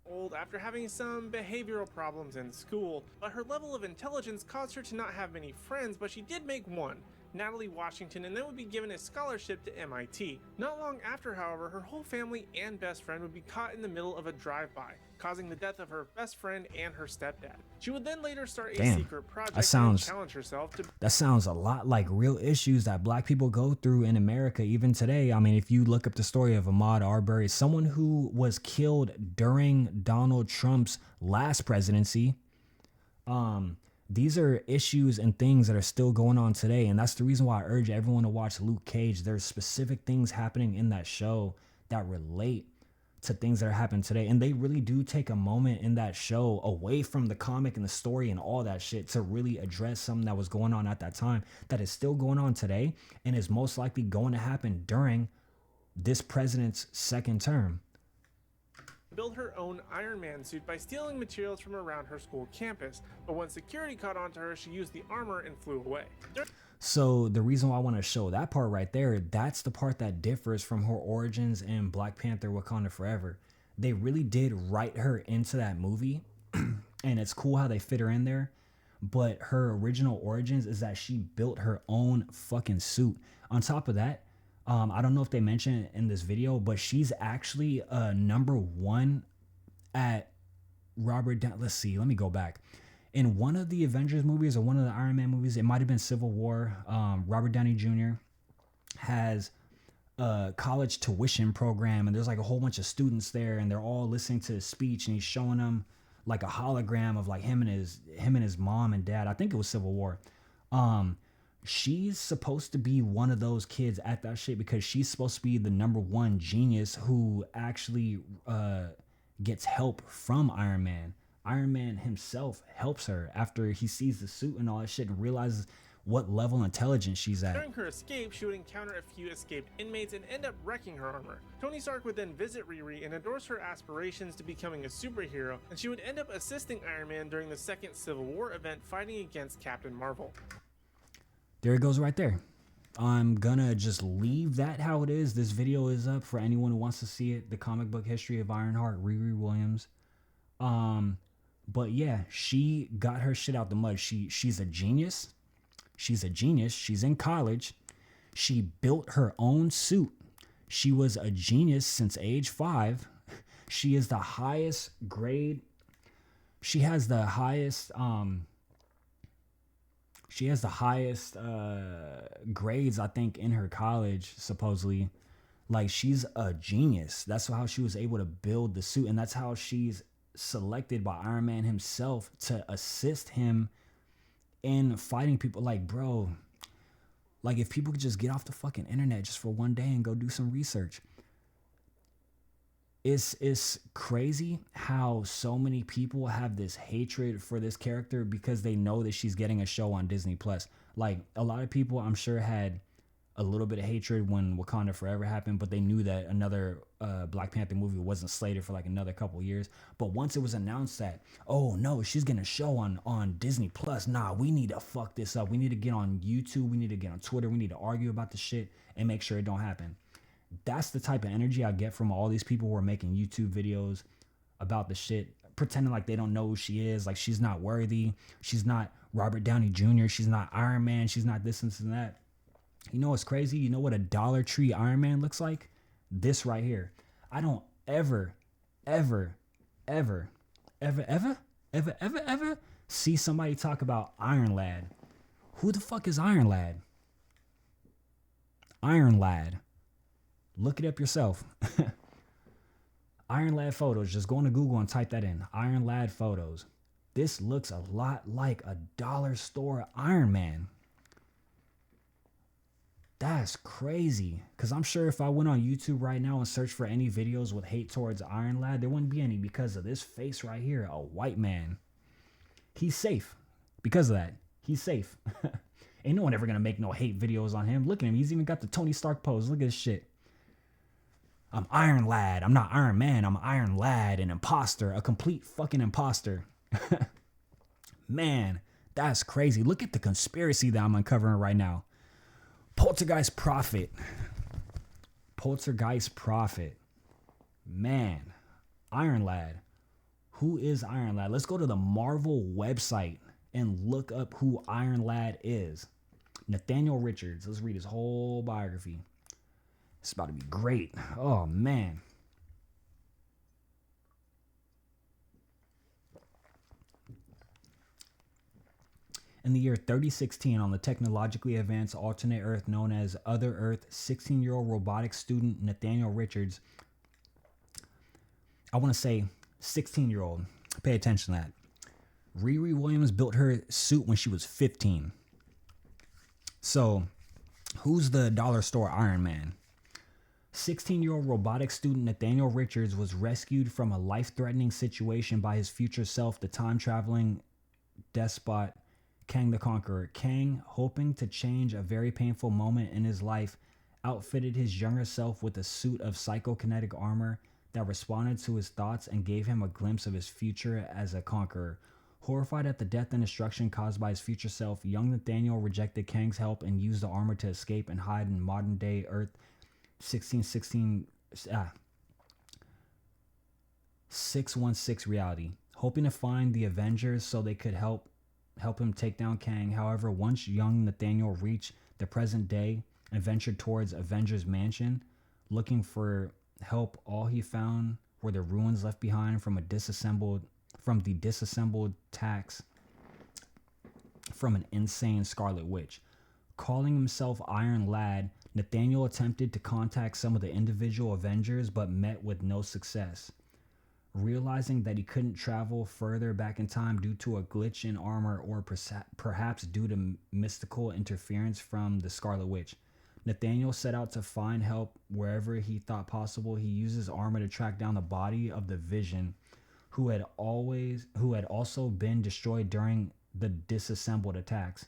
Old after having some behavioral problems in school, but her level of intelligence caused her to not have many friends, but she did make one, Natalie Washington, and then would be given a scholarship to MIT. Not long after, however, her whole family and best friend would be caught in the middle of a drive-by, causing the death of her best friend and her stepdad. She would then later start a secret project and challenge herself to... That sounds a lot like real issues that black people go through in America even today. I mean, if you look up the story of Ahmaud Arbery, someone who was killed during Donald Trump's last presidency, these are issues and things that are still going on today. And that's the reason why I urge everyone to watch Luke Cage. There's specific things happening in that show that relate to things that are happening today. And they really do take a moment in that show away from the comic and the story and all that shit to really address something that was going on at that time that is still going on today and is most likely going to happen during this president's second term. Build her own Iron Man suit by stealing materials from around her school campus, but when security caught on to her, she used the armor and flew away. So the reason why I want to show that part right there, that's the part that differs from her origins in Black Panther Wakanda Forever. They really did write her into that movie, and it's cool how they fit her in there, but her original origins is that she built her own fucking suit. On top of that, I don't know if they mentioned it in this video, but she's actually number one at Robert let's see, let me go back. In one of the Avengers movies or one of the Iron Man movies, it might have been Civil War, Robert Downey Jr. has a college tuition program, and there's like a whole bunch of students there, and they're all listening to his speech, and he's showing them like a hologram of like him and his mom and dad. I think it was Civil War. She's supposed to be one of those kids at that shit because she's supposed to be the number one genius who actually gets help from Iron Man. Iron Man himself helps her after he sees the suit and all that shit and realizes what level of intelligence she's at. During her escape, she would encounter a few escaped inmates and end up wrecking her armor. Tony Stark would then visit Riri and endorse her aspirations to becoming a superhero, and she would end up assisting Iron Man during the second Civil War event fighting against Captain Marvel. There it goes right there. I'm gonna just leave that how it is. This video is up for anyone who wants to see it. The comic book history of Ironheart, Riri Williams. But yeah, she got her shit out the mud. She's a genius. She's a genius. She's in college. She built her own suit. She was a genius since age 5. She is the highest grade. She has the highest grades, I think, in her college, supposedly. Like, she's a genius. That's how she was able to build the suit, and that's how she's selected by Iron Man himself to assist him in fighting people. Like, bro, like, if people could just get off the fucking internet just for one day and go do some research. It's crazy how so many people have this hatred for this character because they know that she's getting a show on Disney Plus. Like, a lot of people, I'm sure, had a little bit of hatred when Wakanda Forever happened, but they knew that another Black Panther movie wasn't slated for like another couple years. But once it was announced that, oh no, she's getting a show on Disney Plus, nah, we need to fuck this up. We need to get on YouTube. We need to get on Twitter. We need to argue about the shit and make sure it don't happen. That's the type of energy I get from all these people who are making YouTube videos about the shit, pretending like they don't know who she is, like she's not worthy, she's not Robert Downey Jr., she's not Iron Man, she's not this and that. You know what's crazy? You know what a Dollar Tree Iron Man looks like? This right here. I don't ever see somebody talk about Iron Lad. Who the fuck is Iron Lad? Iron Lad. Look it up yourself. Iron Lad photos. Just go into Google and type that in. Iron Lad photos. This looks a lot like a dollar store Iron Man. That's crazy. Because I'm sure if I went on YouTube right now and searched for any videos with hate towards Iron Lad, there wouldn't be any because of this face right here. A white man. He's safe. Because of that. He's safe. Ain't no one ever going to make no hate videos on him. Look at him. He's even got the Tony Stark pose. Look at this shit. I'm Iron Lad. I'm not Iron Man. I'm Iron Lad, an imposter, a complete fucking imposter. Man, that's crazy. Look at the conspiracy that I'm uncovering right now. Poltergeist Prophet. Poltergeist Prophet. Man, Iron Lad. Who is Iron Lad? Let's go to the Marvel website and look up who Iron Lad is. Nathaniel Richards. Let's read his whole biography. It's about to be great. Oh, man. In the year 3016, on the technologically advanced alternate Earth known as Other Earth, 16-year-old robotics student Nathaniel Richards, I want to say 16-year-old, pay attention to that. Riri Williams built her suit when she was 15. So, who's the dollar store Iron Man? 16-year-old robotics student Nathaniel Richards was rescued from a life-threatening situation by his future self, the time-traveling despot Kang the Conqueror. Kang, hoping to change a very painful moment in his life, outfitted his younger self with a suit of psychokinetic armor that responded to his thoughts and gave him a glimpse of his future as a conqueror. Horrified at the death and destruction caused by his future self, young Nathaniel rejected Kang's help and used the armor to escape and hide in modern-day Earth 616 reality, hoping to find the Avengers so they could help him take down Kang. However, once young Nathaniel reached the present day and ventured towards Avengers Mansion, looking for help, all he found were the ruins left behind from the disassembled tax from an insane Scarlet Witch. Calling himself Iron Lad, Nathaniel attempted to contact some of the individual Avengers but met with no success. Realizing that he couldn't travel further back in time due to a glitch in armor or perhaps due to mystical interference from the Scarlet Witch, Nathaniel set out to find help wherever he thought possible. He used his armor to track down the body of the Vision, who had also been destroyed during the disassembled attacks.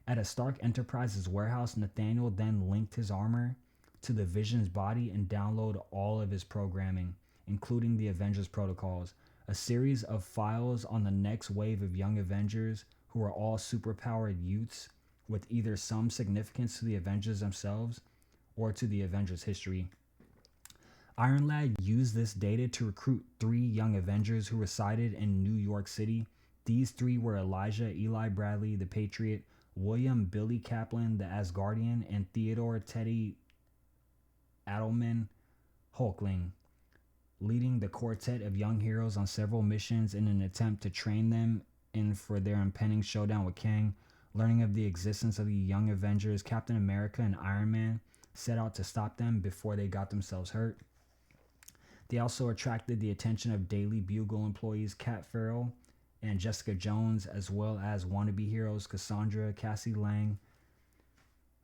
At a Stark Enterprises warehouse, Nathaniel then linked his armor to the Vision's body and downloaded all of his programming, including the Avengers protocols, a series of files on the next wave of young Avengers who are all superpowered youths with either some significance to the Avengers themselves or to the Avengers history. Iron Lad used this data to recruit 3 young Avengers who resided in New York City. These 3 were Elijah Eli Bradley, the Patriot, William Billy Kaplan, the Asgardian, and Theodore Teddy Adelman Hulkling, leading the quartet of young heroes on several missions in an attempt to train them in for their impending showdown with Kang. Learning of the existence of the young Avengers, Captain America and Iron Man set out to stop them before they got themselves hurt. They also attracted the attention of Daily Bugle employees Kat Farrell and Jessica Jones, as well as wannabe heroes Cassandra, Cassie Lang,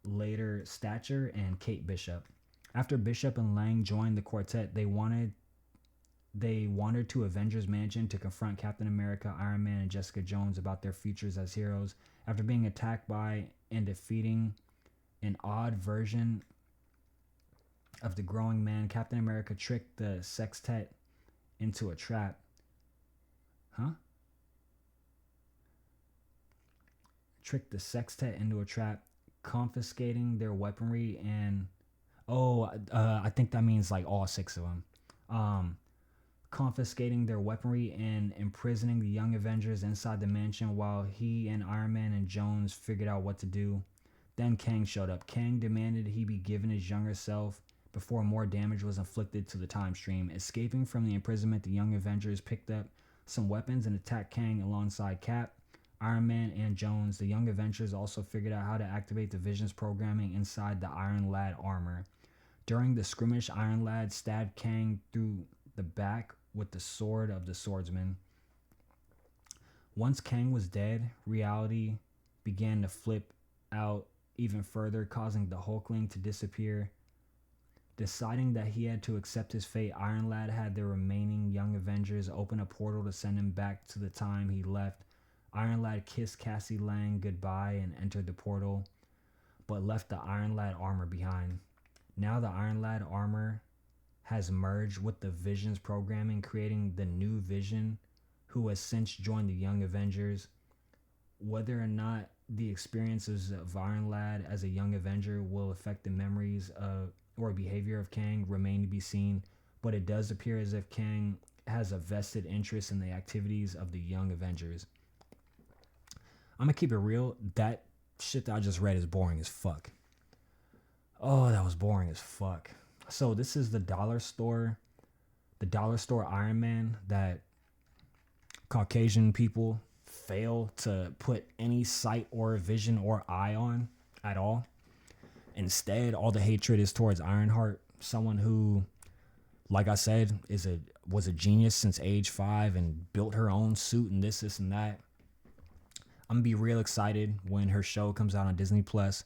later Stature, and Kate Bishop. After Bishop and Lang joined the quartet, they wandered to Avengers Mansion to confront Captain America, Iron Man, and Jessica Jones about their futures as heroes. After being attacked by and defeating an odd version of the Growing Man, Captain America tricked the sextet into a trap. Confiscating their weaponry and... I think that means like all 6 of them. Confiscating their weaponry and imprisoning the young Avengers inside the mansion while he and Iron Man and Jones figured out what to do. Then Kang showed up. Kang demanded he be given his younger self before more damage was inflicted to the time stream. Escaping from the imprisonment, the young Avengers picked up some weapons and attacked Kang alongside Cap, Iron Man, and Jones. The young Avengers also figured out how to activate the Vision's programming inside the Iron Lad armor. During the skirmish, Iron Lad stabbed Kang through the back with the sword of the swordsman. Once Kang was dead, reality began to flip out even further, causing the Hulkling to disappear. Deciding that he had to accept his fate, Iron Lad had the remaining young Avengers open a portal to send him back to the time he left. Iron Lad kissed Cassie Lang goodbye and entered the portal, but left the Iron Lad armor behind. Now the Iron Lad armor has merged with the Vision's programming, creating the new Vision, who has since joined the Young Avengers. Whether or not the experiences of Iron Lad as a young Avenger will affect the memories of or behavior of Kang remain to be seen, but it does appear as if Kang has a vested interest in the activities of the young Avengers. I'm gonna keep it real. That shit that I just read is boring as fuck. Oh, that was boring as fuck. So this is the dollar store Iron Man that Caucasian people fail to put any sight or vision or eye on at all. Instead, all the hatred is towards Ironheart, someone who, like I said, was a genius since age 5 and built her own suit and this and that. I'm gonna be real excited when her show comes out on Disney Plus,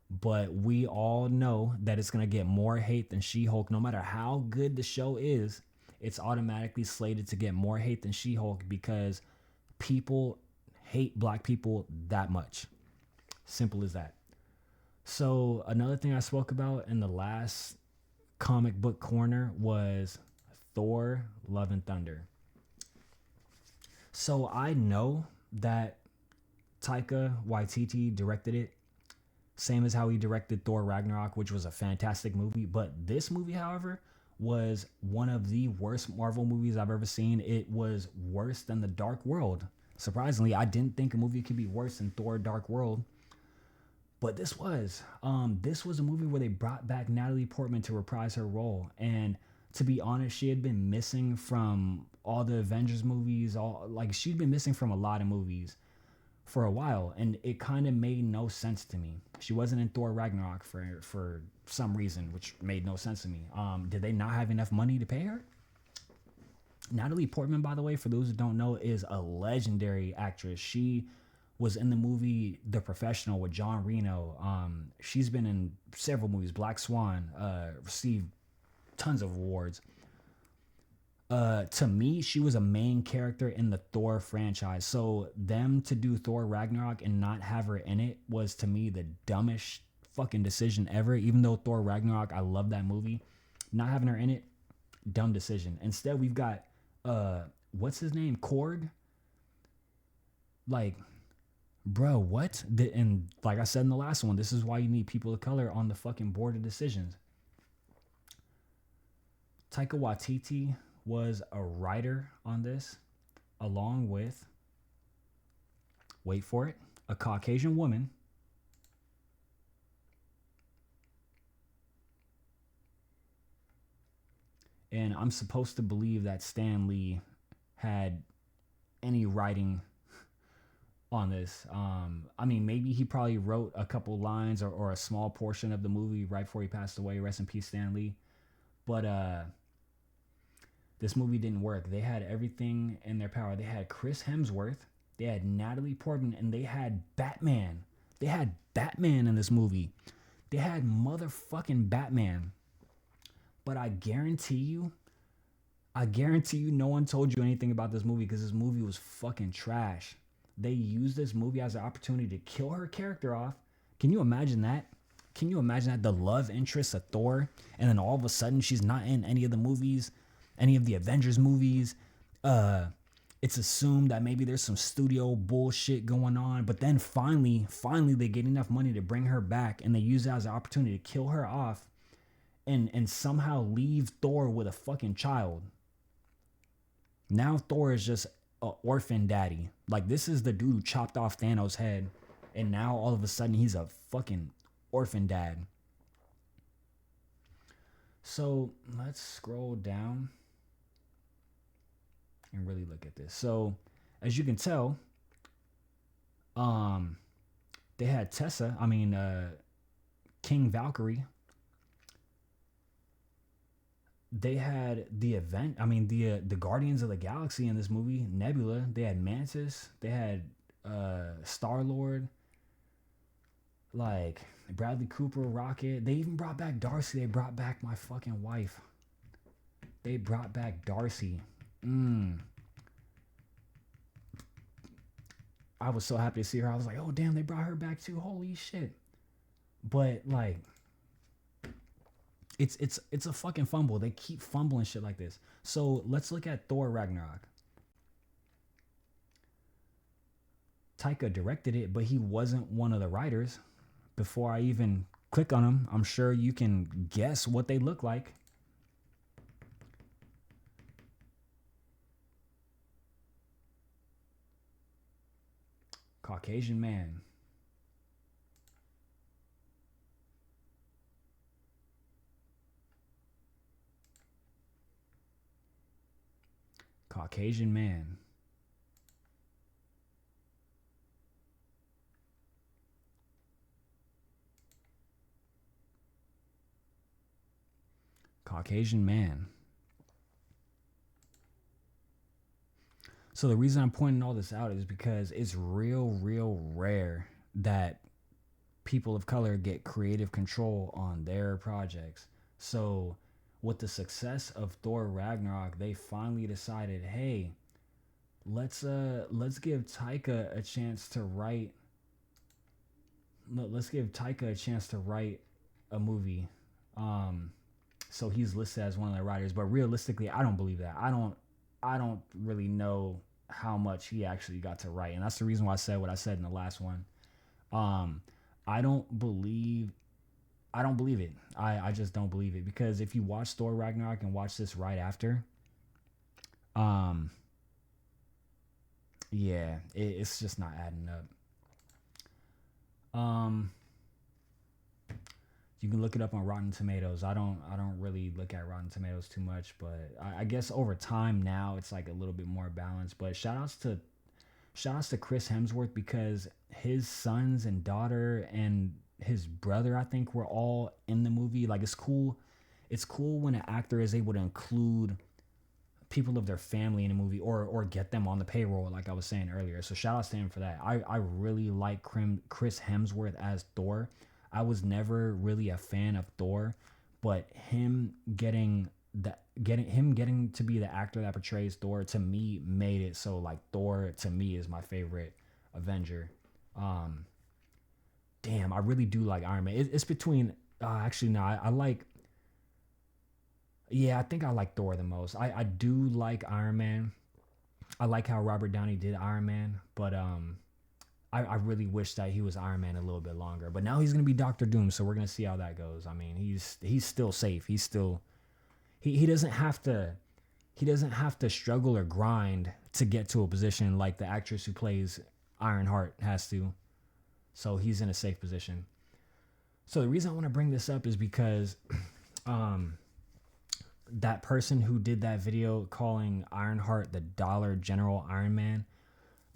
but we all know that it's gonna get more hate than She-Hulk. No matter how good the show is, it's automatically slated to get more hate than She-Hulk because people hate black people that much. Simple as that. So another thing I spoke about in the last comic book corner was Thor Love and Thunder. So I know that Taika Waititi directed it, same as how he directed Thor Ragnarok, which was a fantastic movie. But this movie, however, was one of the worst Marvel movies I've ever seen. It was worse than The Dark World. Surprisingly, I didn't think a movie could be worse than Thor Dark World. But this was a movie where they brought back Natalie Portman to reprise her role. And to be honest, she had been missing from all the Avengers movies. She'd been missing from a lot of movies for a while. And it kind of made no sense to me. She wasn't in Thor Ragnarok for some reason, which made no sense to me. Did they not have enough money to pay her? Natalie Portman, by the way, for those who don't know, is a legendary actress. She was in the movie The Professional with John Reno. She's been in several movies. Black Swan, received tons of awards. To me, she was a main character in the Thor franchise. So them to do Thor Ragnarok and not have her in it was, to me, the dumbest fucking decision ever. Even though Thor Ragnarok, I love that movie. Not having her in it, dumb decision. Instead, we've got, what's his name? Korg? Like, bro, what? And like I said in the last one, this is why you need people of color on the fucking board of decisions. Taika Waititi was a writer on this, along with, wait for it, a Caucasian woman. And I'm supposed to believe that Stan Lee had any writing on this. I mean, maybe he probably wrote a couple lines or a small portion of the movie right before he passed away. Rest in peace, Stan Lee. But this movie didn't work. They had everything in their power. They had Chris Hemsworth, they had Natalie Portman, and they had Batman. They had Batman in this movie. They had motherfucking Batman. But I guarantee you no one told you anything about this movie because this movie was fucking trash. They used this movie as an opportunity to kill her character off. Can you imagine that? Can you imagine that? The love interest of Thor, and then all of a sudden she's not in any of the movies, any of the Avengers movies. It's assumed that maybe there's some studio bullshit going on, but then finally they get enough money to bring her back, and they use it as an opportunity to kill her off and somehow leave Thor with a fucking child. Now Thor is just an orphan daddy. Like, this is the dude who chopped off Thanos' head, and now all of a sudden he's a fucking orphan dad. So let's scroll down and really look at this. So as you can tell, they had King Valkyrie. They had the Guardians of the Galaxy in this movie, Nebula. They had Mantis. They had Star-Lord. Like, Bradley Cooper, Rocket. They even brought back Darcy. They brought back my fucking wife. They brought back Darcy. I was so happy to see her. I was like, oh, damn, they brought her back too. Holy shit. But, like, it's a fucking fumble. They keep fumbling shit like this. So let's look at Thor Ragnarok. Taika directed it, but he wasn't one of the writers. Before I even click on them, I'm sure you can guess what they look like. Caucasian man. Caucasian man. Caucasian man. So the reason I'm pointing all this out is because it's real rare that people of color get creative control on their projects. So with the success of Thor Ragnarok, they finally decided, hey, let's give Taika a chance to write. Let's give Taika a chance to write a movie. So he's listed as one of the writers, but realistically, I don't believe that. I don't really know how much he actually got to write, and that's the reason why I said what I said in the last one. I don't believe it. I just don't believe it, because if you watch Thor Ragnarok and watch this right after, yeah, it's just not adding up. You can look it up on Rotten Tomatoes. I don't really look at Rotten Tomatoes too much, but I guess over time now it's like a little bit more balanced. But shout outs to Chris Hemsworth, because his sons and daughter and his brother, I think, were all in the movie. Like, it's cool when an actor is able to include people of their family in a movie, or get them on the payroll, like I was saying earlier. So shout outs to him for that. I really like Chris Hemsworth as Thor. I was never really a fan of Thor, but him getting to be the actor that portrays Thor, to me, made it so, like, Thor to me is my favorite Avenger. Damn, I really do like Iron Man. It's between actually no, I like. Yeah, I think I like Thor the most. I do like Iron Man. I like how Robert Downey did Iron Man, but I really wish that he was Iron Man a little bit longer. But now he's gonna be Doctor Doom, so we're gonna see how that goes. I mean, he's still safe. He's still he doesn't have to struggle or grind to get to a position like the actress who plays Ironheart has to. So he's in a safe position. So the reason I want to bring this up is because that person who did that video calling Ironheart the Dollar General Iron Man,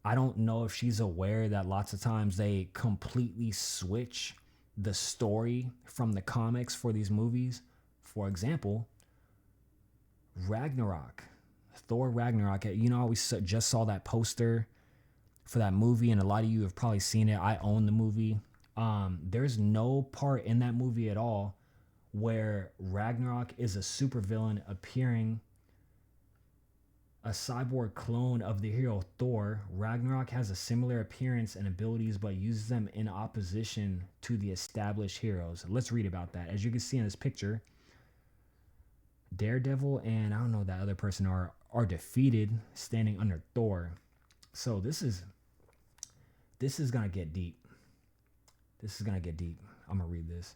I don't know if she's aware that lots of times they completely switch the story from the comics for these movies. For example, Ragnarok, Thor Ragnarok. You know, we just saw that poster for that movie, and a lot of you have probably seen it. I own the movie. There's no part in that movie at all where Ragnarok is a supervillain appearing a cyborg clone of the hero Thor. Ragnarok has a similar appearance and abilities, but uses them in opposition to the established heroes. Let's read about that. As you can see in this picture, Daredevil and I don't know that other person are defeated, standing under Thor. So this is gonna get deep. This is gonna get deep. I'm gonna read this.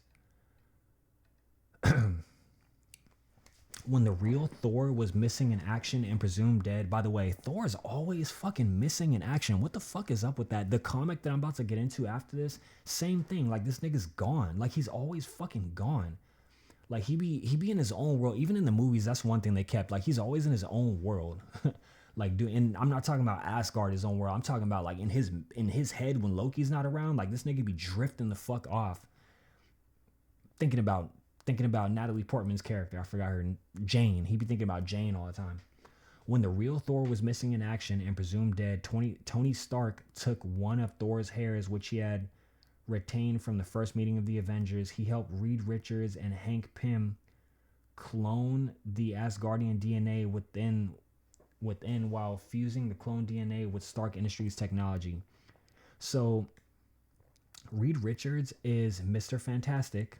When the real Thor was missing in action and presumed dead. By the way, Thor's always fucking missing in action. What the fuck is up with that? The comic that I'm about to get into after this, same thing. Like, this nigga's gone. Like, he's always fucking gone. Like, he be in his own world. Even in the movies, that's one thing they kept. Like, he's always in his own world. Like, dude, and I'm not talking about Asgard, his own world. I'm talking about, like, in his head when Loki's not around. Like, this nigga be drifting the fuck off. Thinking about Natalie Portman's character. I forgot her, Jane. He'd be thinking about Jane all the time. When the real Thor was missing in action and presumed dead, Tony Stark took one of Thor's hairs, which he had retained from the first meeting of the Avengers. He helped Reed Richards and Hank Pym clone the Asgardian DNA within while fusing the clone DNA with Stark Industries technology. So Reed Richards is Mr. Fantastic,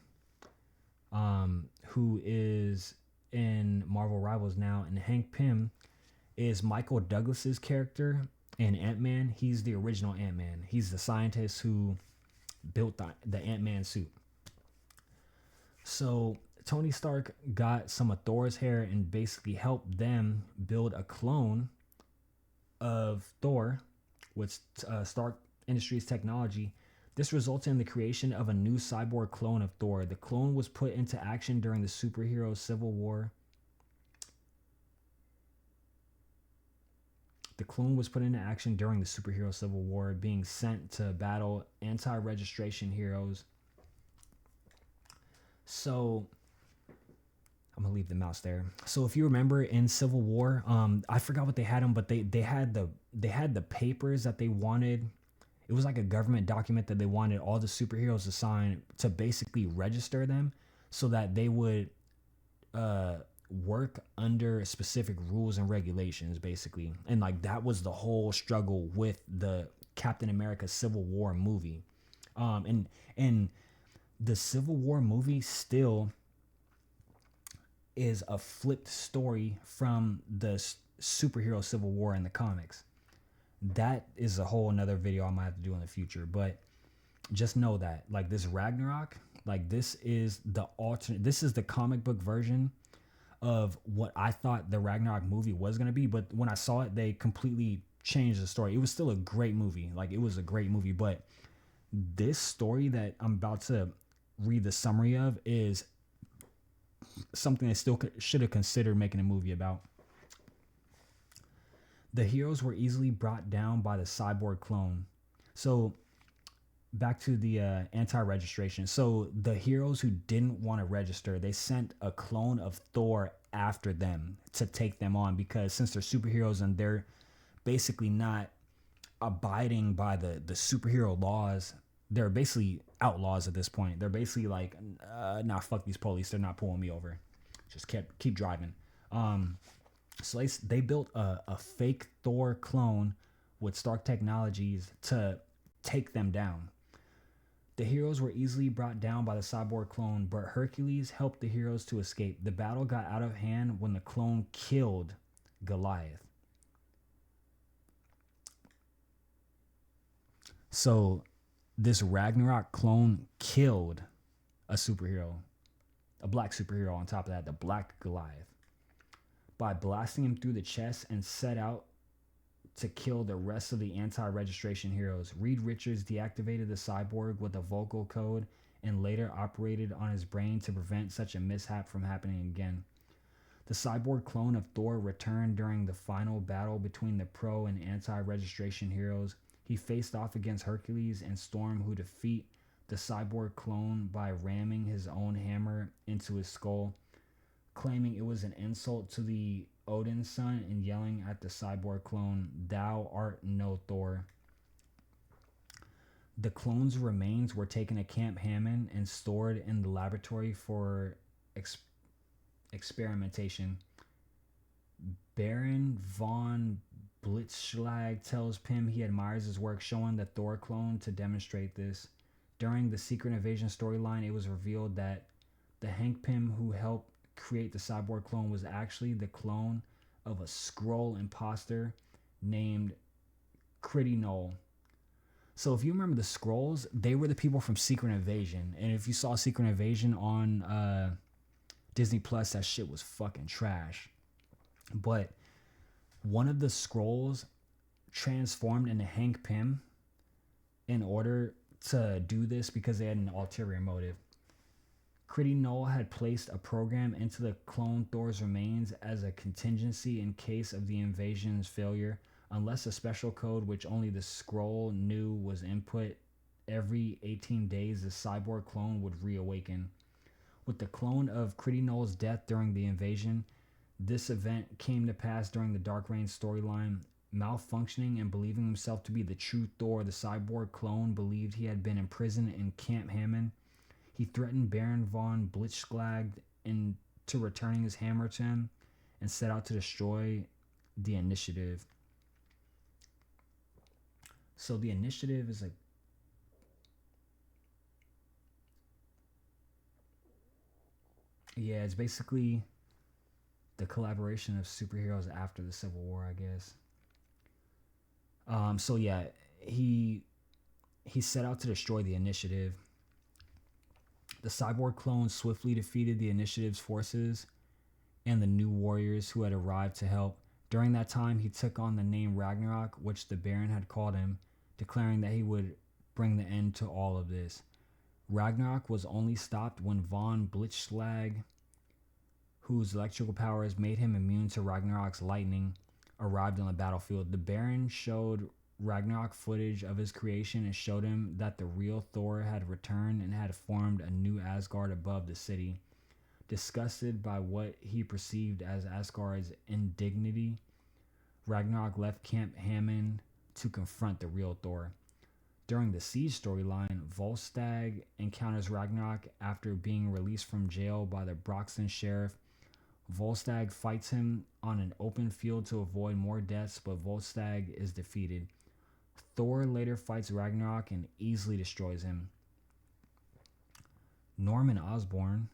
who is in Marvel Rivals now, and Hank Pym is Michael Douglas's character in Ant-Man, he's the original Ant-Man. He's the scientist who built the Ant-Man suit. So Tony Stark got some of Thor's hair and basically helped them build a clone of Thor with Stark Industries technology. This resulted in the creation of a new cyborg clone of Thor. The clone was put into action during the superhero Civil War. The clone was put into action during the superhero Civil War, being sent to battle anti-registration heroes. So I'm gonna leave the mouse there. So if you remember in Civil War, I forgot what they had them, but they had the papers that they wanted. It was like a government document that they wanted all the superheroes to sign to basically register them, so that they would work under specific rules and regulations, basically. And like that was the whole struggle with the Captain America Civil War movie. And the Civil War movie still is a flipped story from the superhero Civil War in the comics. That is a whole another video I might have to do in the future, but just know that like this Ragnarok, like this is the alternate, this is the comic book version of what I thought the Ragnarok movie was going to be. But when I saw it, they completely changed the story. It was still a great movie. Like it was a great movie, but this story that I'm about to read the summary of is something they still should have considered making a movie about. The heroes were easily brought down by the cyborg clone. So back to the anti-registration. So the heroes who didn't want to register, they sent a clone of Thor after them to take them on, because since they're superheroes and they're basically not abiding by the superhero laws, they're basically outlaws at this point. They're basically like, nah, fuck these police. They're not pulling me over. Just keep driving. So they built a fake Thor clone with Stark Technologies to take them down. The heroes were easily brought down by the cyborg clone, but Hercules helped the heroes to escape. The battle got out of hand when the clone killed Goliath. So this Ragnarok clone killed a superhero, a black superhero on top of that, the Black Goliath, by blasting him through the chest, and set out to kill the rest of the anti-registration heroes. Reed Richards deactivated the cyborg with a vocal code and later operated on his brain to prevent such a mishap from happening again. The cyborg clone of Thor returned during the final battle between the pro and anti-registration heroes. He faced off against Hercules and Storm, who defeat the cyborg clone by ramming his own hammer into his skull, claiming it was an insult to the Odin's son and yelling at the cyborg clone, "Thou art no Thor." The clone's remains were taken to Camp Hammond and stored in the laboratory for experimentation. Baron von Blitzschlag tells Pym he admires his work showing the Thor clone to demonstrate this. During the Secret Invasion storyline, it was revealed that the Hank Pym who helped create the cyborg clone was actually the clone of a Skrull imposter named Critty Knoll. So if you remember the Skrulls, they were the people from Secret Invasion. And if you saw Secret Invasion on Disney Plus, that shit was fucking trash. But one of the Skrulls transformed into Hank Pym in order to do this because they had an ulterior motive. Critty Knoll had placed a program into the clone Thor's remains as a contingency in case of the invasion's failure. Unless a special code which only the Skrull knew was input, every 18 days the cyborg clone would reawaken. With the clone of Critty Knoll's death during the invasion, this event came to pass during the Dark Reign storyline. Malfunctioning and believing himself to be the true Thor, the cyborg clone believed he had been imprisoned in Camp Hammond. He threatened Baron von Blitzschlag into returning his hammer to him and set out to destroy the Initiative. So the Initiative is like... yeah, it's basically the collaboration of superheroes after the Civil War, I guess. So yeah, he set out to destroy the Initiative. The cyborg clones swiftly defeated the Initiative's forces and the new warriors who had arrived to help. During that time, he took on the name Ragnarok, which the Baron had called him, declaring that he would bring the end to all of this. Ragnarok was only stopped when von Blitzschlag, whose electrical powers made him immune to Ragnarok's lightning, arrived on the battlefield. The Baron showed Ragnarok footage of his creation and showed him that the real Thor had returned and had formed a new Asgard above the city. Disgusted by what he perceived as Asgard's indignity, Ragnarok left Camp Hammond to confront the real Thor. During the Siege storyline, Volstagg encounters Ragnarok after being released from jail by the Broxton sheriff. Volstagg fights him on an open field to avoid more deaths, but Volstagg is defeated. Thor later fights Ragnarok and easily destroys him. Norman Osborn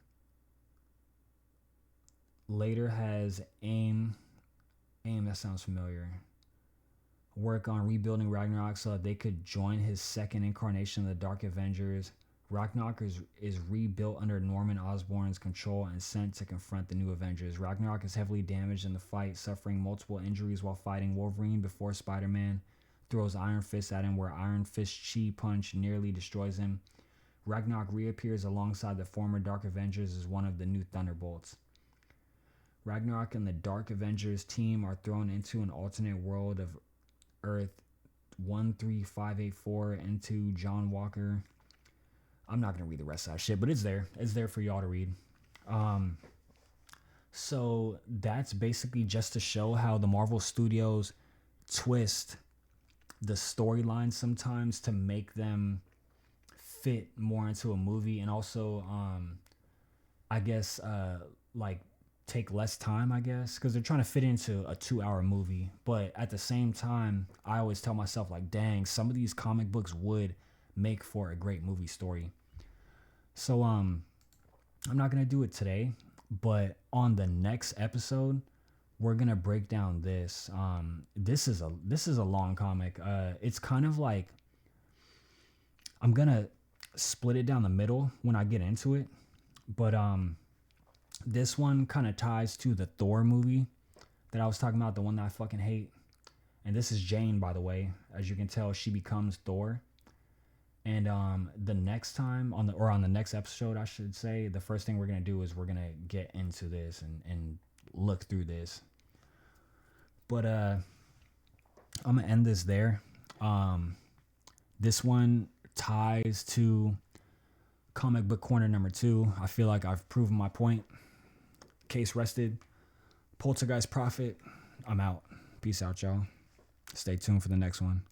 later has AIM, that sounds familiar, work on rebuilding Ragnarok so that they could join his second incarnation of the Dark Avengers. Ragnarok is rebuilt under Norman Osborn's control and sent to confront the new Avengers. Ragnarok is heavily damaged in the fight, suffering multiple injuries while fighting Wolverine before Spider-Man throws Iron Fist at him, where Iron Fist's chi punch nearly destroys him. Ragnarok reappears alongside the former Dark Avengers as one of the new Thunderbolts. Ragnarok and the Dark Avengers team are thrown into an alternate world of Earth 13584 into John Walker. I'm not going to read the rest of that shit, but it's there. It's there for y'all to read. So that's basically just to show how the Marvel Studios twist the storyline sometimes to make them fit more into a movie, and also, I guess, like take less time, I guess, because they're trying to fit into a 2-hour movie. But at the same time, I always tell myself, like, dang, some of these comic books would make for a great movie story. So I'm not gonna do it today, but on the next episode we're gonna break down this. This is a long comic. It's kind of like, I'm gonna split it down the middle when I get into it, but this one kind of ties to the Thor movie that I was talking about, the one that I fucking hate. And this is Jane, by the way. As you can tell, she becomes Thor. And the next time, on the next episode, I should say, the first thing we're going to do is we're going to get into this and look through this. But I'm going to end this there. This one ties to Comic Book Corner number 2. I feel like I've proven my point. Case rested. Poltergeist Prophet. I'm out. Peace out, y'all. Stay tuned for the next one.